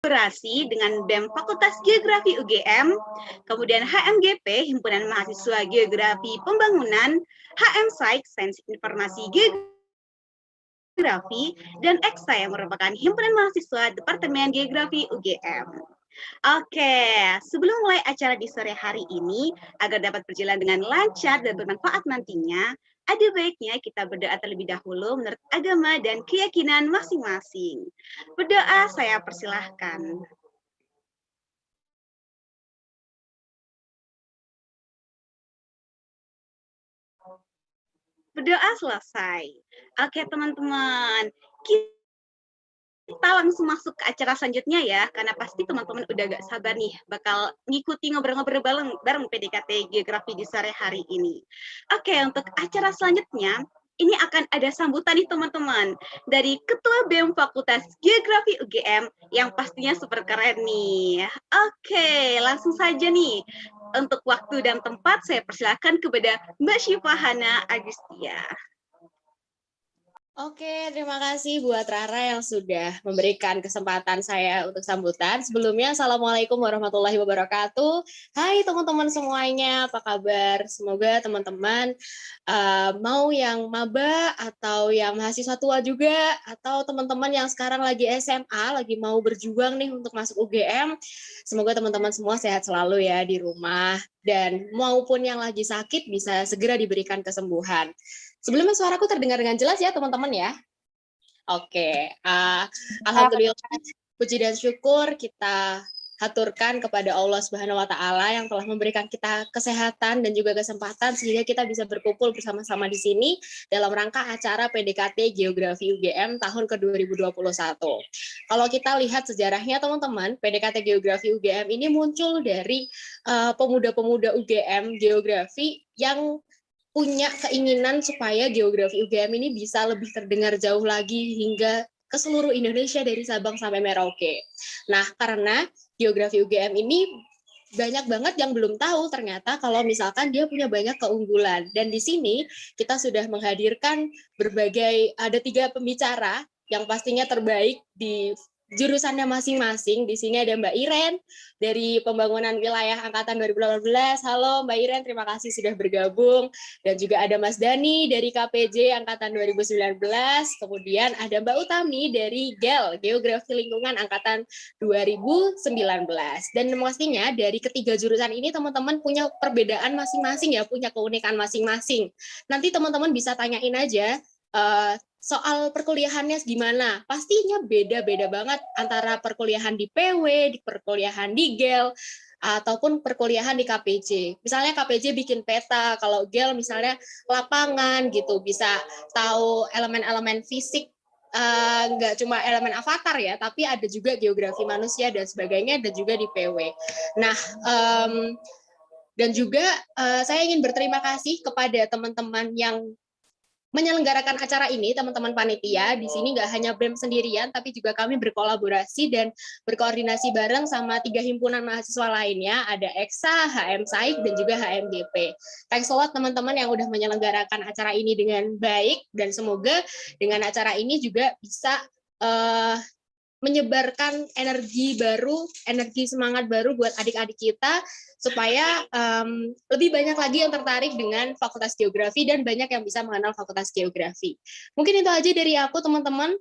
kolaborasi dengan BEM Fakultas Geografi UGM, kemudian HMGP, Himpunan Mahasiswa Geografi Pembangunan, HM Saik, Sains Informasi Geografi, dan EXA yang merupakan Himpunan Mahasiswa Departemen Geografi UGM. Oke, sebelum mulai acara di sore hari ini, agar dapat berjalan dengan lancar dan bermanfaat nantinya, ada baiknya kita berdoa terlebih dahulu menurut agama dan keyakinan masing-masing. Berdoa saya persilahkan. Berdoa selesai. Oke teman-teman, kita langsung masuk ke acara selanjutnya ya, karena pasti teman-teman udah gak sabar nih bakal ngikuti ngobrol-ngobrol bareng PDKT Geografi di sore hari ini. Oke, untuk acara selanjutnya, ini akan ada sambutan nih teman-teman dari Ketua BEM Fakultas Geografi UGM yang pastinya super keren nih. Oke, langsung saja nih. Untuk waktu dan tempat saya persilakan kepada Mbak Syifa Hana Agustia. Oke, terima kasih buat Rara yang sudah memberikan kesempatan saya untuk sambutan. Sebelumnya, Assalamualaikum warahmatullahi wabarakatuh. Hai teman-teman semuanya, apa kabar? Semoga teman-teman mau yang maba atau yang mahasiswa tua juga, atau teman-teman yang sekarang lagi SMA, lagi mau berjuang nih untuk masuk UGM. Semoga teman-teman semua sehat selalu ya di rumah, dan maupun yang lagi sakit bisa segera diberikan kesembuhan. Sebelumnya suaraku terdengar dengan jelas ya teman-teman ya? Oke, alhamdulillah puji dan syukur kita haturkan kepada Allah Subhanahu wa taala yang telah memberikan kita kesehatan dan juga kesempatan sehingga kita bisa berkumpul bersama-sama di sini dalam rangka acara PDKT Geografi UGM tahun ke-2021. Kalau kita lihat sejarahnya teman-teman, PDKT Geografi UGM ini muncul dari pemuda-pemuda UGM Geografi yang punya keinginan supaya geografi UGM ini bisa lebih terdengar jauh lagi hingga ke seluruh Indonesia dari Sabang sampai Merauke. Nah, karena geografi UGM ini banyak banget yang belum tahu ternyata kalau misalkan dia punya banyak keunggulan. Dan di sini kita sudah menghadirkan ada 3 pembicara yang pastinya terbaik di jurusannya masing-masing. Di sini ada Mbak Iren dari Pembangunan Wilayah Angkatan 2018. Halo Mbak Iren, terima kasih sudah bergabung. Dan juga ada Mas Dani dari KPJ Angkatan 2019. Kemudian ada Mbak Utami dari GEL, Geografi Lingkungan Angkatan 2019. Dan pastinya dari ketiga jurusan ini teman-teman punya perbedaan masing-masing ya, punya keunikan masing-masing. Nanti teman-teman bisa tanyain aja soal perkuliahannya gimana. Pastinya beda-beda banget antara perkuliahan di PW, di perkuliahan di GEL, ataupun perkuliahan di KPJ. Misalnya KPJ bikin peta, kalau GEL misalnya lapangan gitu, bisa tahu elemen-elemen fisik, nggak cuma elemen avatar ya, tapi ada juga geografi manusia dan sebagainya, dan juga di PW. Nah, dan juga saya ingin berterima kasih kepada teman-teman yang menyelenggarakan acara ini, teman-teman panitia. Di sini nggak hanya BEM sendirian, tapi juga kami berkolaborasi dan berkoordinasi bareng sama 3 himpunan mahasiswa lainnya, ada EXA, HM Saik, dan juga HMGP. Thanks a lot teman-teman yang udah menyelenggarakan acara ini dengan baik, dan semoga dengan acara ini juga bisa menyebarkan energi baru, energi semangat baru buat adik-adik kita, supaya lebih banyak lagi yang tertarik dengan Fakultas Geografi dan banyak yang bisa mengenal Fakultas Geografi. Mungkin itu aja dari aku, teman-teman.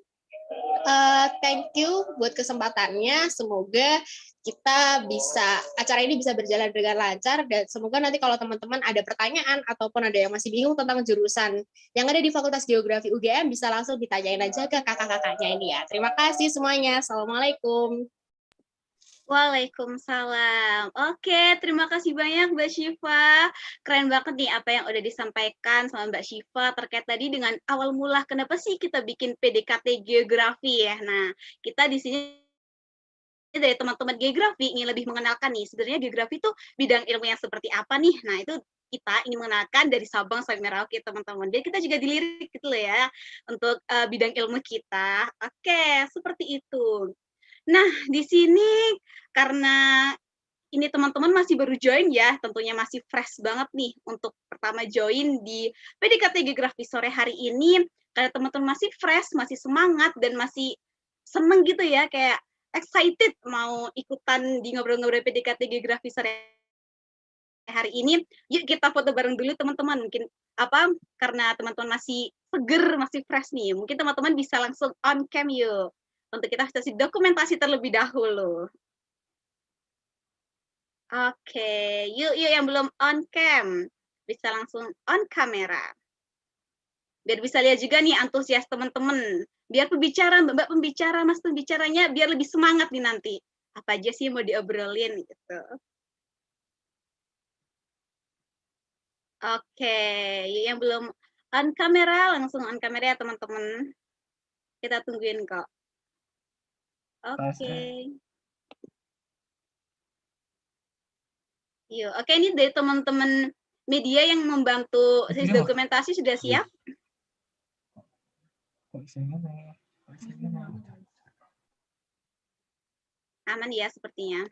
Thank you buat kesempatannya. Semoga acara ini bisa berjalan dengan lancar, dan semoga nanti kalau teman-teman ada pertanyaan ataupun ada yang masih bingung tentang jurusan yang ada di Fakultas Geografi UGM, bisa langsung ditanyain aja ke kakak-kakaknya ini ya. Terima kasih semuanya. Assalamualaikum. Waalaikumsalam. Oke, terima kasih banyak Mbak Syifa. Keren banget nih apa yang udah disampaikan sama Mbak Syifa terkait tadi dengan awal mula kenapa sih kita bikin PDKT Geografi ya. Nah, kita di sini dari teman-teman geografi ingin lebih mengenalkan nih sebenarnya geografi itu bidang ilmu yang seperti apa nih. Nah, itu kita ingin mengenalkan dari Sabang sampai Merauke teman-teman. Jadi kita juga dilirik gitu loh ya untuk bidang ilmu kita. Oke, seperti itu. Nah, di sini karena ini teman-teman masih baru join ya, tentunya masih fresh banget nih untuk pertama join di PDKT Geografi sore hari ini. Karena teman-teman masih fresh, masih semangat, dan masih seneng gitu ya, kayak excited mau ikutan di ngobrol-ngobrol PDKT Geografi sore hari ini. Yuk kita foto bareng dulu teman-teman. Mungkin karena teman-teman masih seger, masih fresh nih. Mungkin teman-teman bisa langsung on cam yuk. Untuk kita sesi dokumentasi terlebih dahulu. Oke, yuk yang belum on cam bisa langsung on kamera. Biar bisa lihat juga nih antusias teman-teman. Biar Mbak pembicara, Mas pembicaranya biar lebih semangat nih nanti. Apa aja sih yang mau diobrolin gitu. Oke, yang belum on kamera langsung on kamera ya teman-teman. Kita tungguin kok. Oke. Yuk, oke ini dari teman-teman media yang membantu sesi dokumentasi sudah siap? Aman ya sepertinya.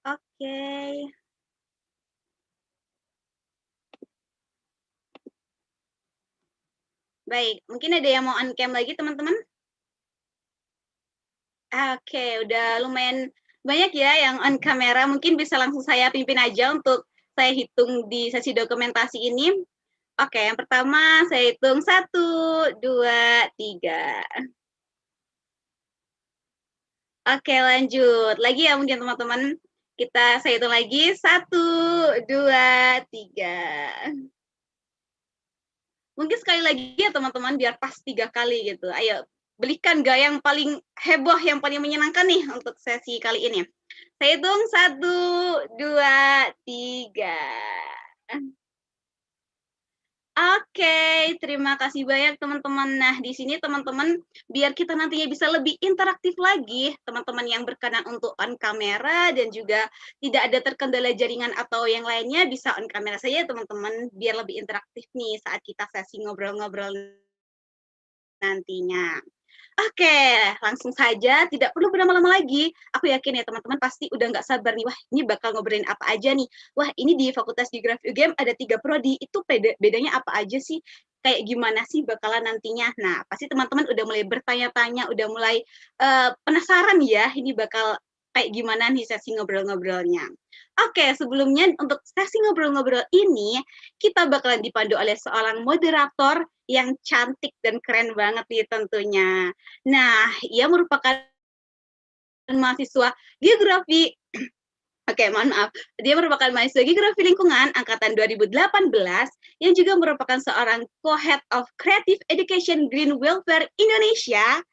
Oke. Baik, mungkin ada yang mau on cam lagi teman-teman? Oke, udah lumayan banyak ya yang on kamera. Mungkin bisa langsung saya pimpin aja untuk saya hitung di sesi dokumentasi ini. Oke, yang pertama saya hitung 1, 2, 3. Oke, lanjut. Lagi ya mungkin teman-teman. Saya hitung lagi. 1, 2, 3. Mungkin sekali lagi ya teman-teman, biar pas 3 kali gitu. Ayo, belikan gaya yang paling heboh, yang paling menyenangkan nih untuk sesi kali ini. Saya hitung 1, 2, 3. Oke, terima kasih banyak teman-teman. Nah, di sini teman-teman, biar kita nantinya bisa lebih interaktif lagi, teman-teman yang berkenan untuk on kamera dan juga tidak ada terkendala jaringan atau yang lainnya, bisa on kamera saja teman-teman, biar lebih interaktif nih saat kita sesi ngobrol-ngobrol nantinya. Oke, langsung saja, tidak perlu berlama-lama lagi. Aku yakin ya teman-teman pasti udah nggak sabar nih, wah ini bakal ngobrolin apa aja nih. Wah ini di Fakultas Geografi UGM ada 3 prodi, itu bedanya apa aja sih? Kayak gimana sih bakalan nantinya? Nah, pasti teman-teman udah mulai bertanya-tanya, udah mulai penasaran ya, ini bakal kayak gimana nih sesi ngobrol-ngobrolnya. Oke, sebelumnya untuk sesi ngobrol-ngobrol ini, kita bakalan dipandu oleh seorang moderator yang cantik dan keren banget nih tentunya. Nah, ia merupakan mahasiswa geografi. Oke, mohon maaf. Dia merupakan mahasiswa geografi lingkungan angkatan 2018 yang juga merupakan seorang co-head of Creative Education Green Welfare Indonesia.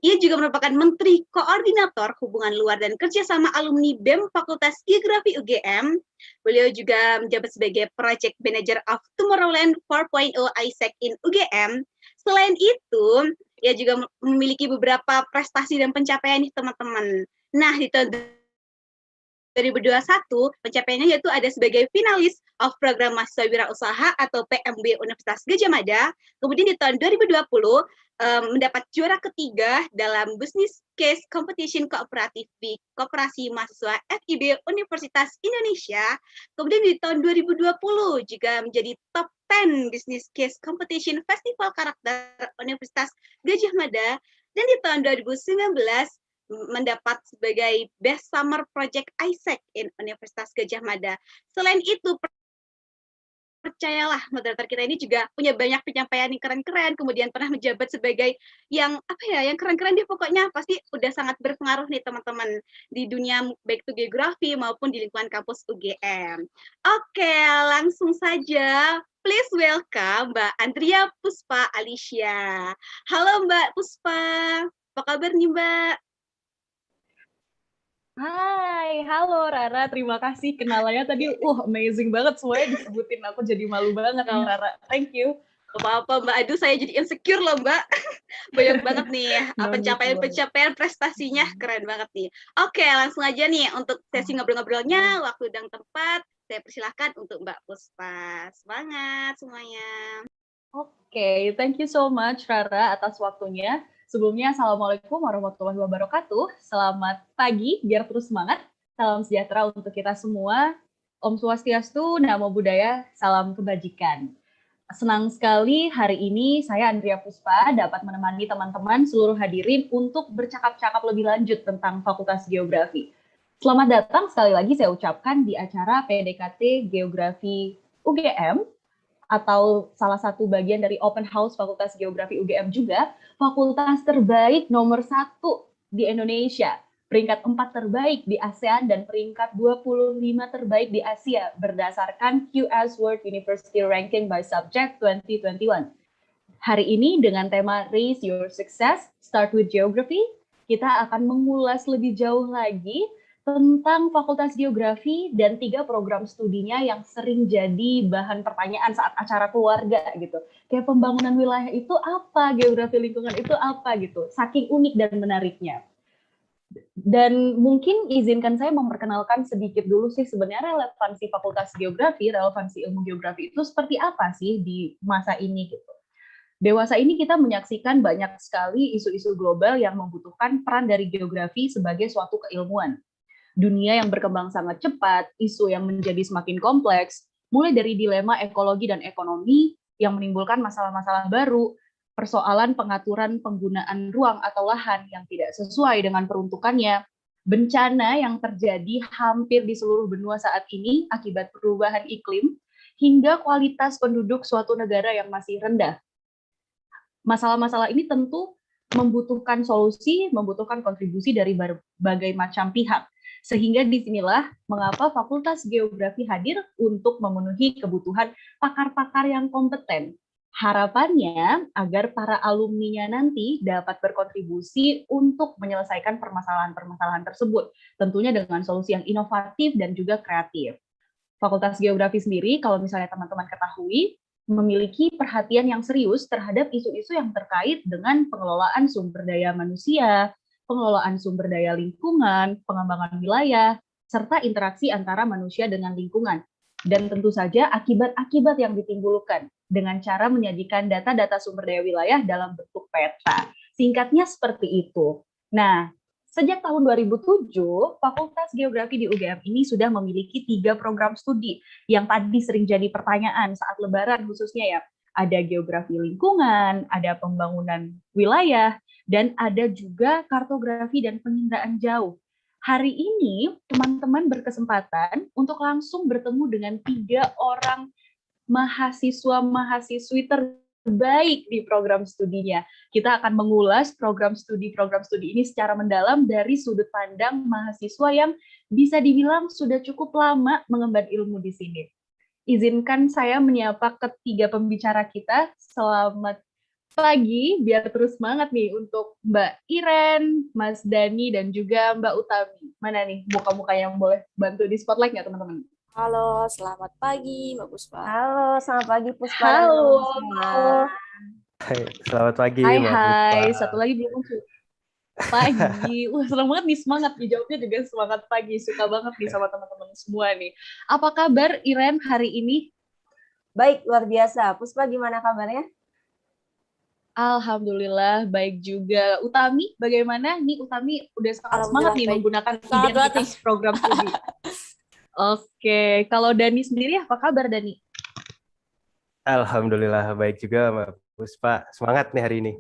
Ia juga merupakan Menteri Koordinator Hubungan Luar dan Kerjasama Alumni BEM Fakultas Geografi UGM. Beliau juga menjabat sebagai Project Manager of Tomorrowland 4.0 ISEC in UGM. Selain itu, ia juga memiliki beberapa prestasi dan pencapaian nih teman-teman. Nah, di tahun 2021, pencapaiannya yaitu ada sebagai finalis of program mahasiswa wirausaha atau PMB Universitas Gadjah Mada. Kemudian di tahun 2020 mendapat juara ketiga dalam Business Case Competition Kooperatif di Koperasi Mahasiswa FIB Universitas Indonesia. Kemudian di tahun 2020 juga menjadi top 10 Business Case Competition Festival Karakter Universitas Gadjah Mada. Dan di tahun 2019 mendapat sebagai Best Summer Project ISEC in Universitas Gadjah Mada. Selain itu, percayalah moderator kita ini juga punya banyak pencapaian yang keren-keren, kemudian pernah menjabat sebagai yang keren-keren deh pokoknya, pasti udah sangat berpengaruh nih teman-teman di dunia baik itu geografi maupun di lingkungan kampus UGM. Oke, langsung saja please welcome Mbak Andrea Puspa Alicia. Halo Mbak Puspa, apa kabar nih Mbak? Hai, halo Rara, terima kasih kenalannya tadi, amazing banget semuanya disebutin, aku jadi malu banget nih Rara, thank you. Apa-apa Mbak, aduh saya jadi insecure loh Mbak, banyak banget nih pencapaian prestasinya, keren banget nih. Oke, langsung aja nih untuk sesi ngobrol-ngobrolnya, waktu dan tempat, saya persilahkan untuk Mbak Puspa, semangat semuanya. Oke, thank you so much Rara atas waktunya. Sebelumnya, Assalamualaikum warahmatullahi wabarakatuh. Selamat pagi, biar terus semangat. Salam sejahtera untuk kita semua. Om Swastiastu, Namo Buddhaya, salam kebajikan. Senang sekali hari ini saya Andrea Puspa dapat menemani teman-teman seluruh hadirin untuk bercakap-cakap lebih lanjut tentang Fakultas Geografi. Selamat datang sekali lagi saya ucapkan di acara PDKT Geografi UGM, atau salah satu bagian dari Open House Fakultas Geografi UGM juga, fakultas terbaik nomor 1 di Indonesia, peringkat 4 terbaik di ASEAN, dan peringkat 25 terbaik di Asia berdasarkan QS World University Ranking by Subject 2021. Hari ini dengan tema Raise Your Success, Start with Geography, kita akan mengulas lebih jauh lagi tentang Fakultas Geografi dan 3 program studinya yang sering jadi bahan pertanyaan saat acara keluarga gitu. Kayak pembangunan wilayah itu apa, geografi lingkungan itu apa gitu. Saking unik dan menariknya. Dan mungkin izinkan saya memperkenalkan sedikit dulu sih sebenarnya relevansi Fakultas Geografi, relevansi ilmu geografi itu seperti apa sih di masa ini gitu. Dewasa ini kita menyaksikan banyak sekali isu-isu global yang membutuhkan peran dari geografi sebagai suatu keilmuan. Dunia yang berkembang sangat cepat, isu yang menjadi semakin kompleks, mulai dari dilema ekologi dan ekonomi yang menimbulkan masalah-masalah baru, persoalan pengaturan penggunaan ruang atau lahan yang tidak sesuai dengan peruntukannya, bencana yang terjadi hampir di seluruh benua saat ini akibat perubahan iklim, hingga kualitas penduduk suatu negara yang masih rendah. Masalah-masalah ini tentu membutuhkan solusi, membutuhkan kontribusi dari berbagai macam pihak. Sehingga disinilah mengapa Fakultas Geografi hadir untuk memenuhi kebutuhan pakar-pakar yang kompeten. Harapannya agar para alumninya nanti dapat berkontribusi untuk menyelesaikan permasalahan-permasalahan tersebut, tentunya dengan solusi yang inovatif dan juga kreatif. Fakultas Geografi sendiri, kalau misalnya teman-teman ketahui, memiliki perhatian yang serius terhadap isu-isu yang terkait dengan pengelolaan sumber daya manusia, pengelolaan sumber daya lingkungan, pengembangan wilayah, serta interaksi antara manusia dengan lingkungan. Dan tentu saja akibat-akibat yang ditimbulkan dengan cara menyajikan data-data sumber daya wilayah dalam bentuk peta. Singkatnya seperti itu. Nah, sejak tahun 2007, Fakultas Geografi di UGM ini sudah memiliki 3 program studi yang tadi sering jadi pertanyaan saat Lebaran khususnya ya. Ada geografi lingkungan, ada pembangunan wilayah, dan ada juga kartografi dan penginderaan jauh. Hari ini teman-teman berkesempatan untuk langsung bertemu dengan 3 orang mahasiswa-mahasiswi terbaik di program studinya. Kita akan mengulas program studi ini secara mendalam dari sudut pandang mahasiswa yang bisa dibilang sudah cukup lama mengemban ilmu di sini. Izinkan saya menyapa ketiga pembicara kita. Selamat pagi, biar terus semangat nih untuk Mbak Iren, Mas Dani, dan juga Mbak Utami. Mana nih muka-muka yang boleh bantu di spotlight nggak teman-teman? Halo, selamat pagi Mbak Puspa. Halo, selamat pagi Puspa. Halo. Hai, selamat pagi Hai, Mbak Puspa. satu lagi belum muncul. Pagi, wah senang banget nih, semangat nih, jawabnya juga semangat pagi, suka banget nih sama teman-teman semua nih. Apa kabar Iren hari ini? Baik, luar biasa. Puspa gimana kabarnya? Alhamdulillah baik juga. Utami bagaimana? Nih Utami udah sangat semangat nih baik. menggunakan Sangat identitas program studi. Oke, kalau Dani sendiri apa kabar Dani? Alhamdulillah baik juga Mbak Puspa. Semangat nih hari ini.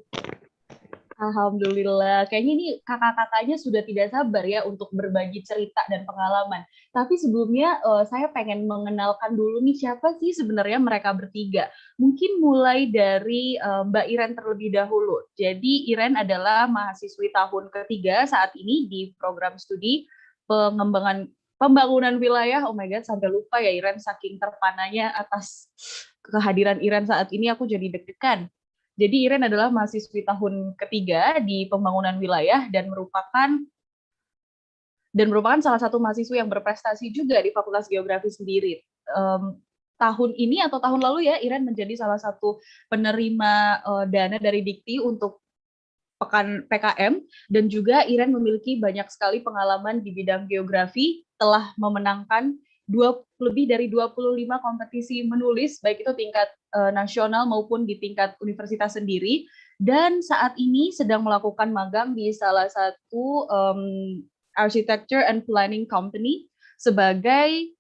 Alhamdulillah, kayaknya ini kakak-kakaknya sudah tidak sabar ya untuk berbagi cerita dan pengalaman. Tapi sebelumnya saya pengen mengenalkan dulu nih siapa sih sebenarnya mereka bertiga. Mungkin mulai dari Mbak Iren terlebih dahulu. Jadi Iren adalah mahasiswi tahun ketiga saat ini di program studi pembangunan wilayah. Oh my God, sampai lupa ya Iren, saking terpananya atas kehadiran Iren saat ini aku jadi deg-degan. Jadi Iren adalah mahasiswi tahun ketiga di pembangunan wilayah dan merupakan salah satu mahasiswa yang berprestasi juga di Fakultas Geografi sendiri. Tahun ini atau tahun lalu ya, Iren menjadi salah satu penerima dana dari Dikti untuk Pekan PKM, dan juga Iren memiliki banyak sekali pengalaman di bidang geografi, telah memenangkan lebih dari 25 kompetisi menulis, baik itu tingkat nasional maupun di tingkat universitas sendiri, dan saat ini sedang melakukan magang di salah satu architecture and planning company sebagai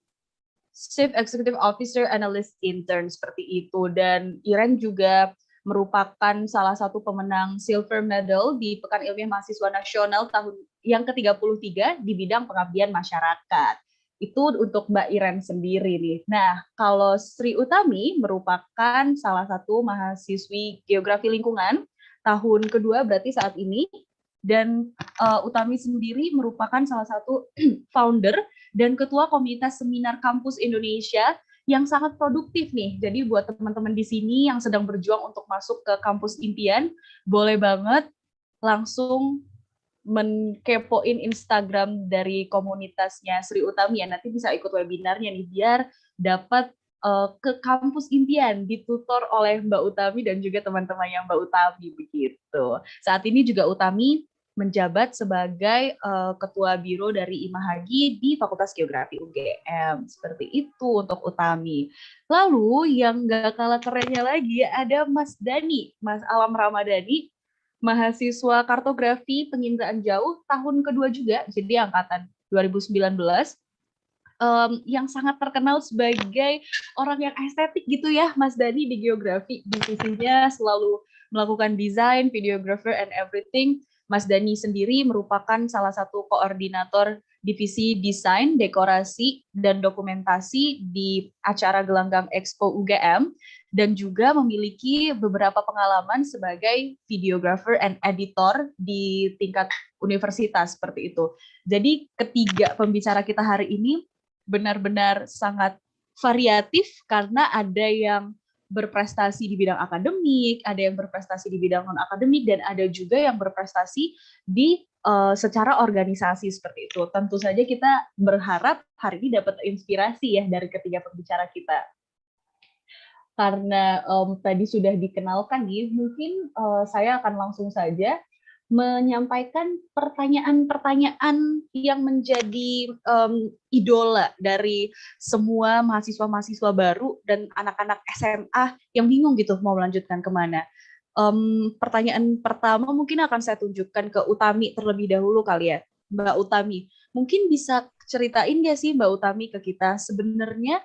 Chief Executive Officer Analyst Intern seperti itu. Dan Iren juga merupakan salah satu pemenang Silver Medal di Pekan Ilmiah Mahasiswa Nasional tahun yang ke-33 di bidang pengabdian masyarakat. Itu untuk Mbak Iren sendiri nih. Nah, kalau Sri Utami merupakan salah satu mahasiswi Geografi Lingkungan tahun kedua berarti saat ini, dan Utami sendiri merupakan salah satu founder dan ketua komunitas seminar kampus Indonesia yang sangat produktif nih. Jadi buat teman-teman di sini yang sedang berjuang untuk masuk ke kampus impian, boleh banget langsung menkepoin Instagram dari komunitasnya Sri Utami ya. Nanti bisa ikut webinarnya nih biar dapat ke kampus impian ditutor oleh Mbak Utami dan juga teman-temannya Mbak Utami begitu. Saat ini juga Utami menjabat sebagai ketua biro dari IMAHAGI di Fakultas Geografi UGM. Seperti itu untuk Utami. Lalu yang gak kalah kerennya lagi ada Mas Dani, Mas Alam Ramadhani, mahasiswa kartografi penginderaan jauh tahun kedua juga, jadi angkatan 2019, yang sangat terkenal sebagai orang yang estetik gitu ya, Mas Dani di geografi. Divisinya selalu melakukan desain, videographer, and everything. Mas Dani sendiri merupakan salah satu koordinator divisi desain, dekorasi, dan dokumentasi di acara Gelanggang Expo UGM, dan juga memiliki beberapa pengalaman sebagai videographer and editor di tingkat universitas seperti itu. Jadi ketiga pembicara kita hari ini benar-benar sangat variatif karena ada yang berprestasi di bidang akademik, ada yang berprestasi di bidang non-akademik, dan ada juga yang berprestasi di secara organisasi seperti itu. Tentu saja kita berharap hari ini dapat inspirasi ya dari ketiga pembicara kita. Karena tadi sudah dikenalkan nih, mungkin saya akan langsung saja menyampaikan pertanyaan-pertanyaan yang menjadi idola dari semua mahasiswa-mahasiswa baru dan anak-anak SMA yang bingung gitu mau melanjutkan kemana. Pertanyaan pertama mungkin akan saya tunjukkan ke Utami terlebih dahulu kali ya. Mbak Utami, mungkin bisa ceritain nggak sih Mbak Utami ke kita sebenarnya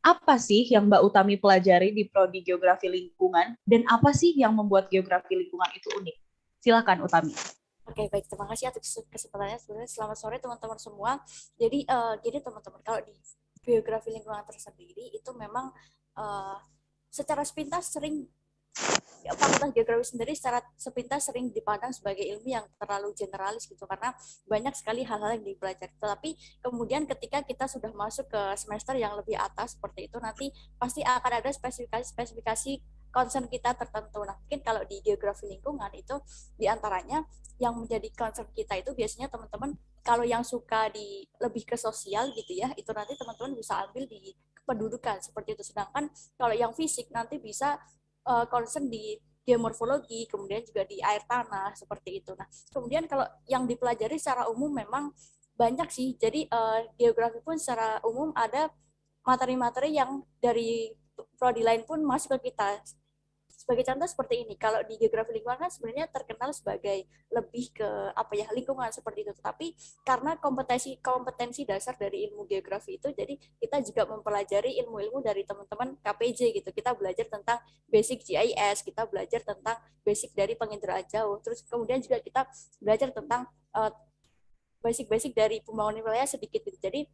apa sih yang Mbak Utami pelajari di Prodi Geografi Lingkungan dan apa sih yang membuat geografi lingkungan itu unik? Silakan Utami. Oke, baik. Terima kasih atas kesempatannya. Sebenarnya selamat sore teman-teman semua. Jadi gini teman-teman, kalau di geografi lingkungan tersendiri itu memang secara sepintas sering Fakultas Geografi sendiri secara sepintas sering dipandang sebagai ilmu yang terlalu generalis gitu karena banyak sekali hal-hal yang dipelajari. Tetapi kemudian ketika kita sudah masuk ke semester yang lebih atas seperti itu nanti pasti akan ada spesifikasi concern kita tertentu. Nah, mungkin kalau di geografi lingkungan itu diantaranya yang menjadi concern kita itu biasanya teman-teman kalau yang suka di lebih ke sosial gitu ya, itu nanti teman-teman bisa ambil di kependudukan seperti itu. Sedangkan kalau yang fisik nanti bisa concern di geomorfologi, kemudian juga di air tanah seperti itu. Nah, kemudian kalau yang dipelajari secara umum memang banyak sih. Jadi geografi pun secara umum ada materi-materi yang dari prodi lain pun masuk ke kita. Sebagai contoh seperti ini, kalau di geografi lingkungan kan sebenarnya terkenal sebagai lebih ke lingkungan seperti itu. Tapi karena kompetensi dasar dari ilmu geografi itu, jadi kita juga mempelajari ilmu-ilmu dari teman-teman KPJ gitu. Kita belajar tentang basic GIS, kita belajar tentang basic dari penginderaan jauh. Terus kemudian juga kita belajar tentang basic-basic dari pembangunan wilayah sedikit gitu. Jadi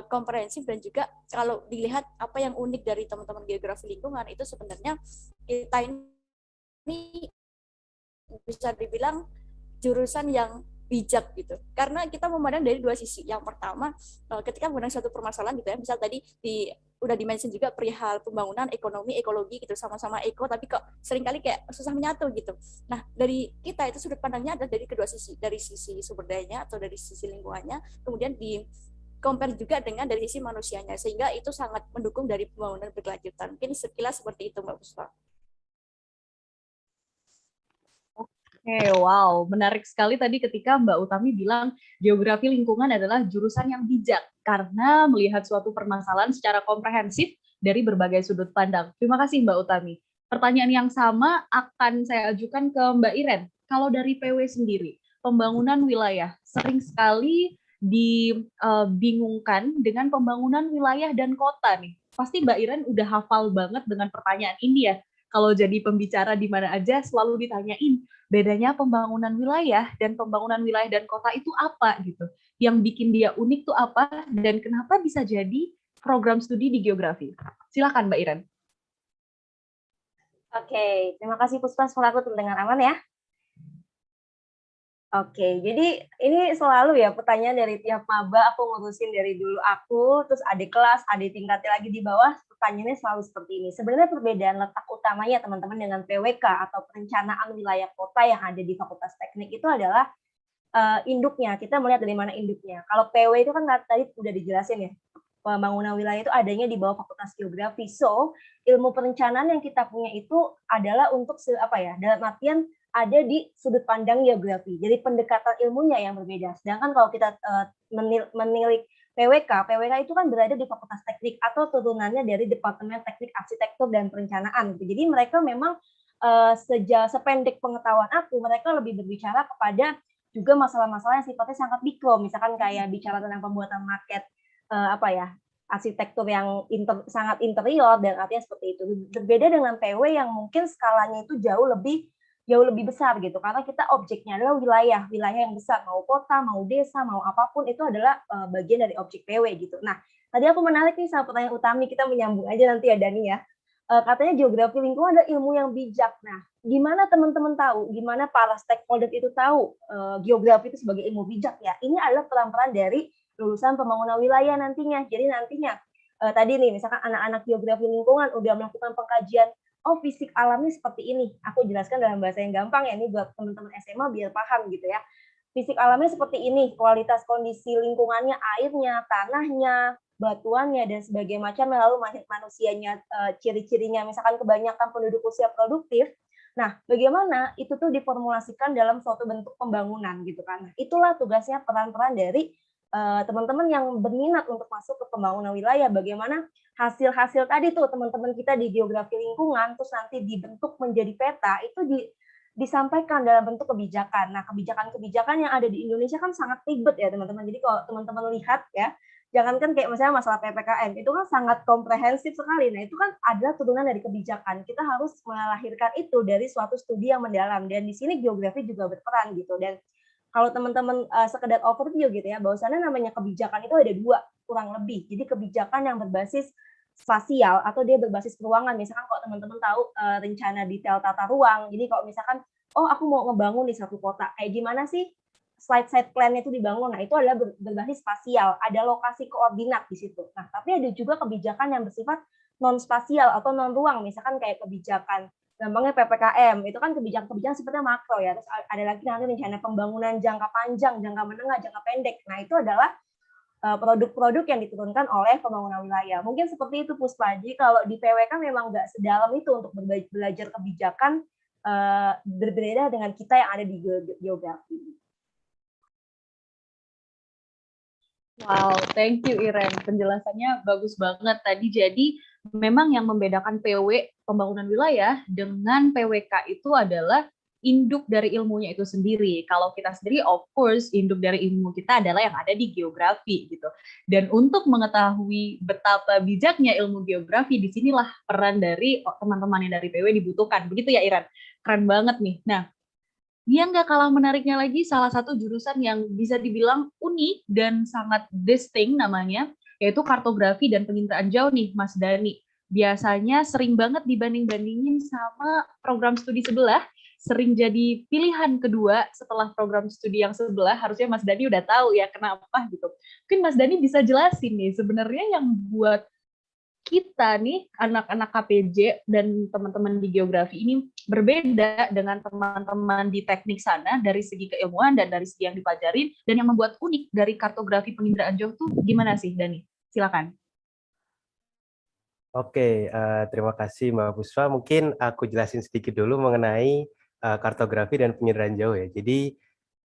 komprehensif dan juga kalau dilihat apa yang unik dari teman-teman geografi lingkungan itu sebenarnya kita ini bisa dibilang jurusan yang bijak gitu. Karena kita memandang dari dua sisi. Yang pertama, ketika memandang suatu permasalahan gitu ya, misal tadi udah di-mention juga perihal pembangunan, ekonomi, ekologi gitu, sama-sama eko, tapi kok seringkali kayak susah menyatu gitu. Nah, dari kita itu sudut pandangnya ada dari kedua sisi, dari sisi sumber dayanya atau dari sisi lingkungannya, kemudian di compare juga dengan dari sisi manusianya, sehingga itu sangat mendukung dari pembangunan berkelanjutan. Mungkin sekilas seperti itu, Mbak Puspa. Oke, wow, menarik sekali tadi ketika Mbak Utami bilang geografi lingkungan adalah jurusan yang bijak karena melihat suatu permasalahan secara komprehensif dari berbagai sudut pandang. Terima kasih Mbak Utami. Pertanyaan yang sama akan saya ajukan ke Mbak Iren. Kalau dari PW sendiri, pembangunan wilayah sering sekali dibingungkan dengan pembangunan wilayah dan kota nih. Pasti Mbak Iren udah hafal banget dengan pertanyaan ini ya. Kalau jadi pembicara di mana aja selalu ditanyain bedanya pembangunan wilayah dan pembangunan wilayah dan kota itu apa gitu. Yang bikin dia unik tuh apa dan kenapa bisa jadi program studi di geografi. Silakan Mbak Iren. Oke, terima kasih Puspa, semoga aku terdengar aman ya. Oke, jadi ini selalu ya pertanyaan dari tiap maba aku ngurusin dari dulu aku, terus adik kelas, adik tingkatnya lagi di bawah, pertanyaannya selalu seperti ini. Sebenarnya perbedaan letak utamanya teman-teman dengan PWK atau perencanaan wilayah kota yang ada di Fakultas Teknik itu adalah induknya. Kita melihat dari mana induknya. Kalau PW itu kan tadi udah dijelasin ya, pembangunan wilayah itu adanya di bawah Fakultas Geografi. So, ilmu perencanaan yang kita punya itu adalah untuk dalam artian ada di sudut pandang geografi. Jadi pendekatan ilmunya yang berbeda. Sedangkan kalau kita menilik PWK itu kan berada di Fakultas Teknik atau turunannya dari Departemen Teknik Arsitektur dan Perencanaan. Jadi mereka memang sependek pengetahuan aku, mereka lebih berbicara kepada juga masalah-masalah yang sifatnya sangat mikro. Misalkan kayak bicara tentang pembuatan maket arsitektur yang sangat interior dan artinya seperti itu. Berbeda dengan PW yang mungkin skalanya itu jauh lebih besar gitu, karena kita objeknya adalah wilayah yang besar, mau kota, mau desa, mau apapun itu adalah bagian dari objek PW gitu. Nah, tadi aku menarik nih sama pertanyaan Utami, kita menyambung aja nanti ya Dani ya. Katanya geografi lingkungan adalah ilmu yang bijak. Nah, gimana teman-teman tahu, gimana para stakeholder itu tahu geografi itu sebagai ilmu bijak ya? Ini adalah peran-peran dari lulusan pembangunan wilayah nantinya. Jadi nantinya tadi nih misalkan anak-anak geografi lingkungan udah melakukan pengkajian, oh fisik alamnya seperti ini. Aku jelaskan dalam bahasa yang gampang ya, ini buat teman-teman SMA biar paham gitu ya. Fisik alamnya seperti ini, kualitas kondisi lingkungannya, airnya, tanahnya, batuannya, dan sebagainya macam, lalu manusianya, ciri-cirinya, misalkan kebanyakan penduduk usia produktif. Nah, bagaimana itu tuh diformulasikan dalam suatu bentuk pembangunan gitu kan. Nah, itulah tugasnya peran-peran dari teman-teman yang berminat untuk masuk ke pembangunan wilayah, bagaimana hasil-hasil tadi tuh teman-teman kita di geografi lingkungan, terus nanti dibentuk menjadi peta, itu disampaikan dalam bentuk kebijakan. Nah, kebijakan-kebijakan yang ada di Indonesia kan sangat ribet ya teman-teman. Jadi kalau teman-teman lihat ya, jangankan kayak misalnya masalah PPKM, itu kan sangat komprehensif sekali. Nah, itu kan adalah turunan dari kebijakan. Kita harus melahirkan itu dari suatu studi yang mendalam. Dan di sini geografi juga berperan gitu. Dan kalau teman-teman sekedar overview gitu ya, bahwasannya namanya kebijakan itu ada dua kurang lebih. Jadi kebijakan yang berbasis spasial atau dia berbasis ruangan. Misalkan kalau teman-teman tahu rencana detail tata ruang. Jadi kalau misalkan, oh aku mau ngebangun di satu kota, kayak gimana sih slide plan-nya itu dibangun? Nah, itu adalah berbasis spasial. Ada lokasi koordinat di situ. Nah, tapi ada juga kebijakan yang bersifat non spasial atau non ruang. Misalkan kayak kebijakan gampangnya PPKM, itu kan kebijakan-kebijakan sepertinya makro ya. Terus ada lagi nanti rencana pembangunan jangka panjang, jangka menengah, jangka pendek. Nah, itu adalah produk-produk yang diturunkan oleh pembangunan wilayah. Mungkin seperti itu Puspa. Jadi kalau di PWK memang nggak sedalam itu untuk belajar kebijakan, berbeda dengan kita yang ada di geografi. Wow, thank you Iren. Penjelasannya bagus banget tadi. Jadi memang yang membedakan PW pembangunan wilayah dengan PWK itu adalah induk dari ilmunya itu sendiri. Kalau kita sendiri, of course, induk dari ilmu kita adalah yang ada di geografi gitu. Dan untuk mengetahui betapa bijaknya ilmu geografi, disinilah peran dari teman-teman yang dari PW dibutuhkan. Begitu ya Iren? Keren banget nih. Nah, dia nggak kalah menariknya lagi, salah satu jurusan yang bisa dibilang unik dan sangat distinct namanya, yaitu kartografi dan penginderaan jauh nih, Mas Dani. Biasanya sering banget dibanding-bandingin sama program studi sebelah, sering jadi pilihan kedua setelah program studi yang sebelah. Harusnya Mas Dani udah tahu ya kenapa gitu. Mungkin Mas Dani bisa jelasin nih, sebenarnya yang buat kita nih anak-anak KPJ dan teman-teman di geografi ini berbeda dengan teman-teman di teknik sana dari segi keilmuan dan dari segi yang dipelajarin, dan yang membuat unik dari kartografi penginderaan jauh tuh gimana sih Dani? Silakan. Oke, terima kasih Mbak Puspa. Mungkin aku jelasin sedikit dulu mengenai kartografi dan penginderaan jauh ya. Jadi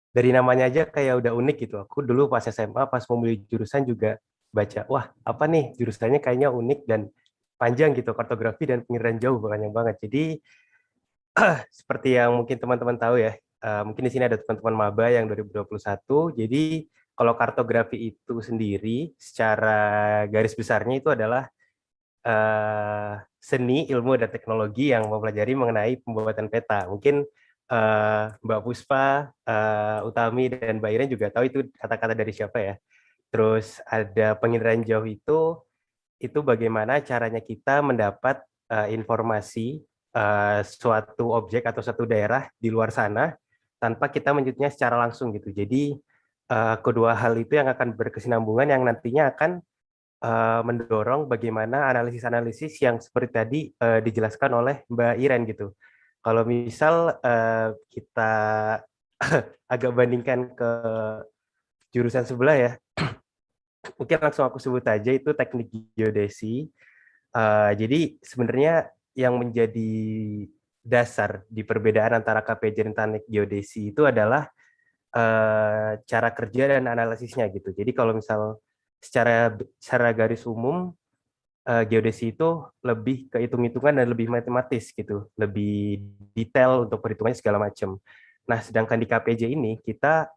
dari namanya aja kayak udah unik gitu. Aku dulu pas SMA pas memilih jurusan juga baca, wah apa nih jurusannya kayaknya unik dan panjang gitu, kartografi dan penginderaan jauh banyak banget. Jadi seperti yang mungkin teman-teman tahu ya, mungkin di sini ada teman-teman maba yang 2021. Jadi kalau kartografi itu sendiri secara garis besarnya itu adalah seni, ilmu, dan teknologi yang mempelajari mengenai pembuatan peta. Mungkin Mbak Puspa, Utami, dan Mbak Iren juga tahu itu kata-kata dari siapa ya. Terus ada penginderaan jauh itu bagaimana caranya kita mendapat informasi suatu objek atau suatu daerah di luar sana tanpa kita menyebutnya secara langsung gitu. Jadi kedua hal itu yang akan berkesinambungan yang nantinya akan mendorong bagaimana analisis-analisis yang seperti tadi dijelaskan oleh Mbak Iren gitu. Kalau misal kita agak bandingkan ke jurusan sebelah ya, mungkin langsung aku sebut aja itu teknik geodesi. Jadi sebenarnya yang menjadi dasar di perbedaan antara KPJ dan teknik geodesi itu adalah cara kerja dan analisisnya gitu. Jadi kalau misal secara garis umum geodesi itu lebih ke hitung-hitungan dan lebih matematis gitu, lebih detail untuk perhitungannya segala macam. Nah, sedangkan di KPJ ini kita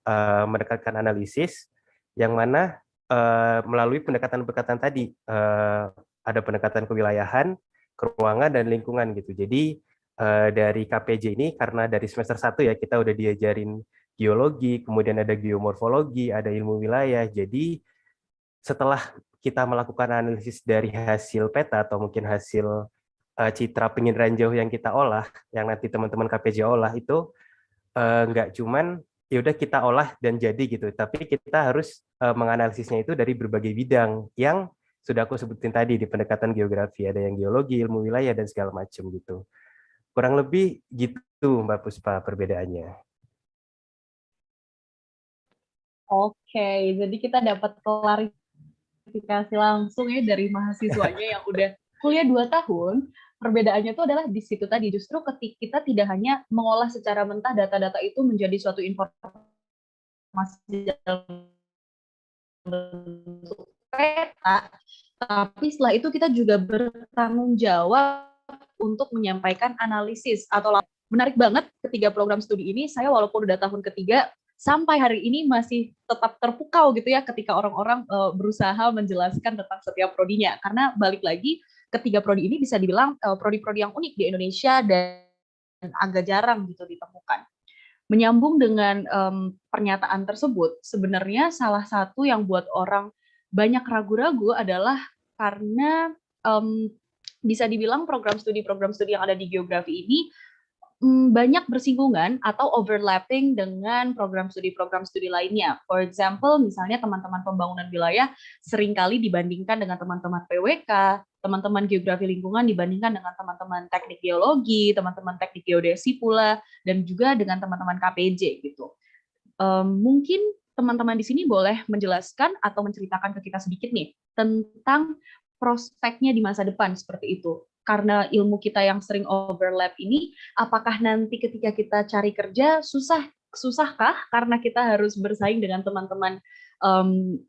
mendekatkan analisis yang mana melalui pendekatan-pendekatan tadi ada pendekatan kewilayahan, keruangan, dan lingkungan gitu. Jadi dari KPJ ini karena dari semester 1 ya kita udah diajarin geologi, kemudian ada geomorfologi, ada ilmu wilayah. Jadi setelah kita melakukan analisis dari hasil peta atau mungkin hasil citra penginderaan jauh yang kita olah, yang nanti teman-teman KPJ olah itu nggak cuman ya udah kita olah dan jadi gitu, tapi kita harus menganalisisnya itu dari berbagai bidang yang sudah aku sebutin tadi di pendekatan geografi, ada yang geologi, ilmu wilayah, dan segala macam gitu. Kurang lebih gitu Mbak Puspa perbedaannya. Oke, jadi kita dapat klarifikasi langsung ya dari mahasiswanya yang udah kuliah 2 tahun. Perbedaannya itu adalah di situ tadi, justru ketika kita tidak hanya mengolah secara mentah data-data itu menjadi suatu informasi dalam bentuk peta, tapi setelah itu kita juga bertanggung jawab untuk menyampaikan analisis atau menarik banget ketiga program studi ini. Saya walaupun udah tahun ketiga sampai hari ini masih tetap terpukau gitu ya ketika orang-orang berusaha menjelaskan tentang setiap prodinya, karena balik lagi ketiga prodi ini bisa dibilang prodi-prodi yang unik di Indonesia dan agak jarang gitu ditemukan. Menyambung dengan pernyataan tersebut, sebenarnya salah satu yang buat orang banyak ragu-ragu adalah karena bisa dibilang program studi yang ada di geografi ini banyak bersinggungan atau overlapping dengan program studi lainnya. For example, misalnya teman-teman pembangunan wilayah seringkali dibandingkan dengan teman-teman PWK, teman-teman geografi lingkungan dibandingkan dengan teman-teman teknik geologi, teman-teman teknik geodesi pula, dan juga dengan teman-teman KPJ gitu. Mungkin teman-teman di sini boleh menjelaskan atau menceritakan ke kita sedikit nih tentang prospeknya di masa depan seperti itu. Karena ilmu kita yang sering overlap ini, apakah nanti ketika kita cari kerja susahkah karena kita harus bersaing dengan teman-teman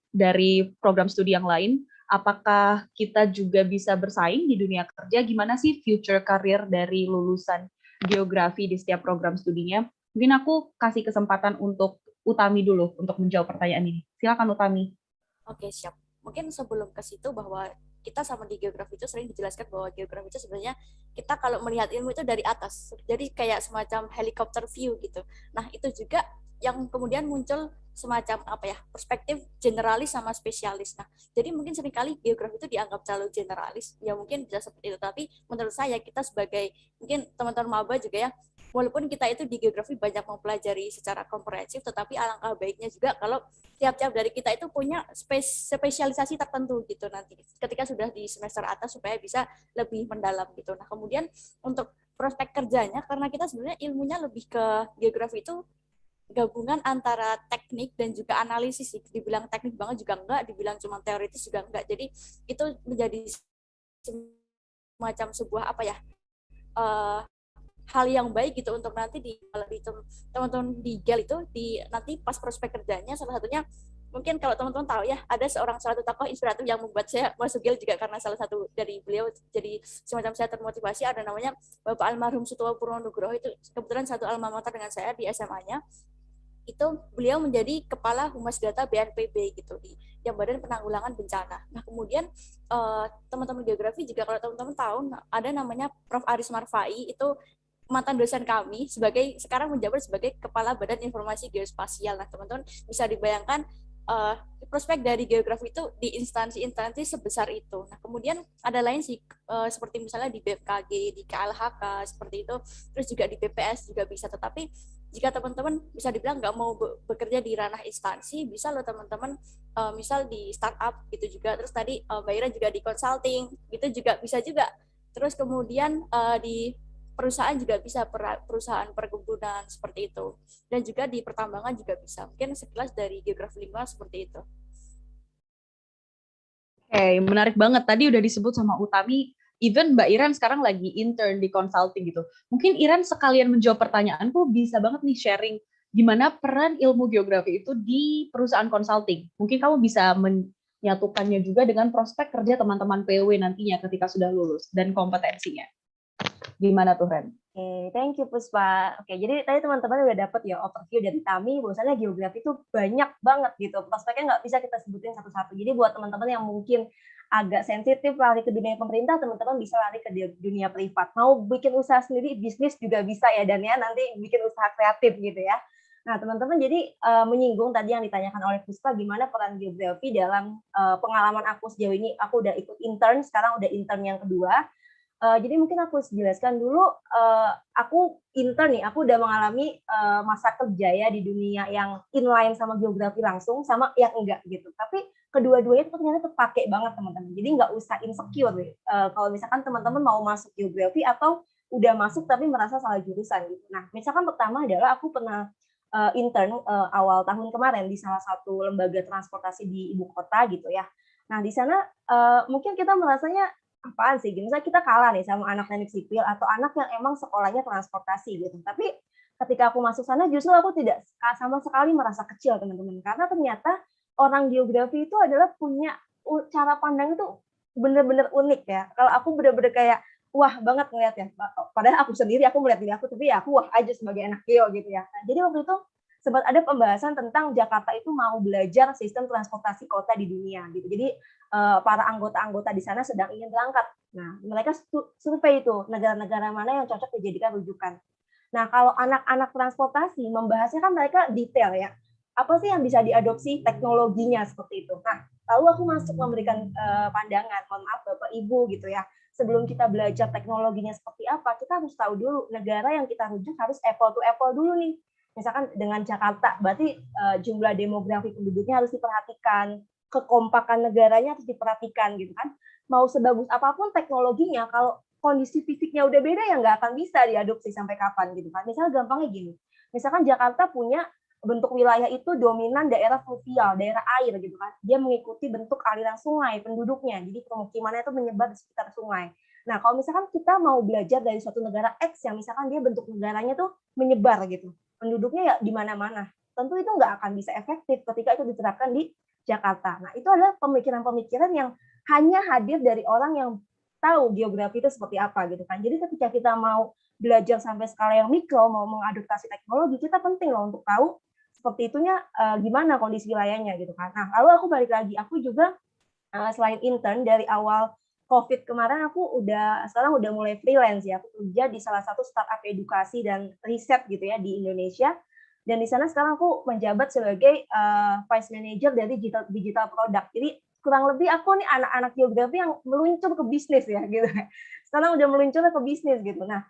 dari program studi yang lain? Apakah kita juga bisa bersaing di dunia kerja? Gimana sih future career dari lulusan geografi di setiap program studinya? Mungkin aku kasih kesempatan untuk Utami dulu untuk menjawab pertanyaan ini. Silakan Utami. Oke, siap. Mungkin sebelum ke situ bahwa kita sama di geografi itu sering dijelaskan bahwa geografi itu sebenarnya kita kalau melihat ilmu itu dari atas. Jadi kayak semacam helikopter view gitu. Nah, itu juga yang kemudian muncul semacam perspektif generalis sama spesialis. Nah, jadi mungkin seringkali geografi itu dianggap terlalu generalis. Ya mungkin bisa seperti itu, tapi menurut saya kita sebagai mungkin teman-teman maba juga ya, walaupun kita itu di geografi banyak mempelajari secara komprehensif, tetapi alangkah baiknya juga kalau tiap-tiap dari kita itu punya spesialisasi tertentu gitu nanti ketika sudah di semester atas supaya bisa lebih mendalam gitu. Nah, kemudian untuk prospek kerjanya, karena kita sebenarnya ilmunya lebih ke geografi itu gabungan antara teknik dan juga analisis. Dibilang teknik banget juga enggak, dibilang cuma teoritis juga enggak. Jadi itu menjadi semacam sebuah hal yang baik gitu untuk nanti di teman-teman di GEL itu nanti pas prospek kerjanya. Salah satunya mungkin kalau teman-teman tahu ya, ada satu tokoh inspiratif yang membuat saya masuk GEL juga karena salah satu dari beliau jadi semacam saya termotivasi, ada namanya Bapak almarhum Sutowo Purwonugroho. Itu kebetulan satu alma mater dengan saya di SMA-nya. itu beliau menjadi kepala Humas Data BNPB gitu di yang Badan Penanggulangan Bencana. Nah kemudian teman-teman geografi juga kalau teman-teman tahu ada namanya Prof. Aris Marfai, itu mantan dosen kami sekarang menjabat sebagai Kepala Badan Informasi Geospasial. Nah teman-teman bisa dibayangkan prospek dari geografi itu di instansi-instansi sebesar itu. Nah kemudian ada lain sih seperti misalnya di BMKG, di KLHK seperti itu, terus juga di BPS juga bisa. Tetapi jika teman-teman bisa dibilang nggak mau bekerja di ranah instansi, bisa loh teman-teman misal di startup gitu juga. Terus tadi Mbak Ira juga di consulting gitu juga bisa juga. Terus kemudian di perusahaan juga bisa, perusahaan perkebunan seperti itu, dan juga di pertambangan juga bisa. Mungkin sekilas dari geografi lingkungan seperti itu. Oke, menarik banget. Tadi udah disebut sama Utami, even Mbak Iran sekarang lagi intern di consulting gitu. Mungkin Iran sekalian menjawab pertanyaanku, bisa banget nih sharing gimana peran ilmu geografi itu di perusahaan consulting. Mungkin kamu bisa menyatukannya juga dengan prospek kerja teman-teman PW nantinya ketika sudah lulus dan kompetensinya. Gimana tuh, Ren? Oke, thank you Puspa. Oke, jadi tadi teman-teman udah dapet ya overview dari kami, bahwasannya geografi itu banyak banget gitu. Prospeknya nggak bisa kita sebutin satu-satu. Jadi buat teman-teman yang mungkin agak sensitif lari ke dunia pemerintah, teman-teman bisa lari ke dunia privat. Mau bikin usaha sendiri, bisnis juga bisa ya, dan ya nanti bikin usaha kreatif gitu ya. Nah, teman-teman jadi menyinggung tadi yang ditanyakan oleh Puspa, gimana peran geografi dalam pengalaman aku sejauh ini. Aku udah ikut intern, sekarang udah intern yang kedua. Jadi mungkin aku jelaskan dulu, aku intern nih, aku udah mengalami masa kerja ya di dunia yang inline sama geografi langsung, sama yang enggak gitu. Tapi kedua-duanya itu ternyata terpakai banget teman-teman. Jadi nggak usah insecure nih. Kalau misalkan teman-teman mau masuk geografi atau udah masuk tapi merasa salah jurusan gitu. Nah, misalkan pertama adalah aku pernah intern awal tahun kemarin di salah satu lembaga transportasi di ibu kota gitu ya. Nah, di sana mungkin kita merasanya apaan sih, misalnya kita kalah nih sama anak teknik sipil atau anak yang emang sekolahnya transportasi gitu. Tapi ketika aku masuk sana justru aku tidak sama sekali merasa kecil teman-teman, karena ternyata orang geografi itu adalah punya cara pandang itu benar-benar unik ya. Kalau aku benar-benar kayak wah banget ngeliat ya, padahal aku sendiri aku melihat diri aku, tapi ya aku wah aja sebagai anak geo gitu ya. Nah, jadi waktu itu sempat ada pembahasan tentang Jakarta itu mau belajar sistem transportasi kota di dunia gitu. Jadi para anggota-anggota di sana sedang ingin berangkat. Nah, mereka survei itu negara-negara mana yang cocok dijadikan rujukan. Nah, kalau anak-anak transportasi membahasnya kan mereka detail ya. Apa sih yang bisa diadopsi teknologinya seperti itu. Nah, lalu aku masuk memberikan pandangan, mohon maaf Bapak Ibu gitu ya. Sebelum kita belajar teknologinya seperti apa, kita harus tahu dulu negara yang kita rujuk harus apple to apple dulu nih. Misalkan dengan Jakarta, berarti jumlah demografi penduduknya harus diperhatikan, kekompakan negaranya harus diperhatikan gitu kan. Mau sebagus apapun teknologinya, kalau kondisi fisiknya udah beda ya nggak akan bisa diadopsi sampai kapan gitu kan. Misalnya gampangnya gini, misalkan Jakarta punya bentuk wilayah itu dominan daerah fluvial, daerah air gitu kan. Dia mengikuti bentuk aliran sungai penduduknya, jadi pemukimannya itu menyebar di sekitar sungai. Nah, kalau misalkan kita mau belajar dari suatu negara X yang misalkan dia bentuk negaranya tuh menyebar gitu, penduduknya ya di mana-mana, tentu itu nggak akan bisa efektif ketika itu diterapkan di Jakarta. Nah, itu adalah pemikiran-pemikiran yang hanya hadir dari orang yang tahu geografi itu seperti apa gitu kan. Jadi ketika kita mau belajar sampai skala yang mikro, mau mengadaptasi teknologi, kita penting loh untuk tahu seperti itunya gimana kondisi wilayahnya gitu kan. Nah, lalu aku balik lagi, aku juga selain intern dari awal COVID kemarin aku sekarang udah mulai freelance ya. Aku kerja di salah satu startup edukasi dan riset gitu ya di Indonesia. Dan di sana sekarang aku menjabat sebagai vice manager dari digital product. Jadi kurang lebih aku nih anak-anak geografi yang meluncur ke bisnis ya gitu. Sekarang udah meluncur ke bisnis gitu. Nah,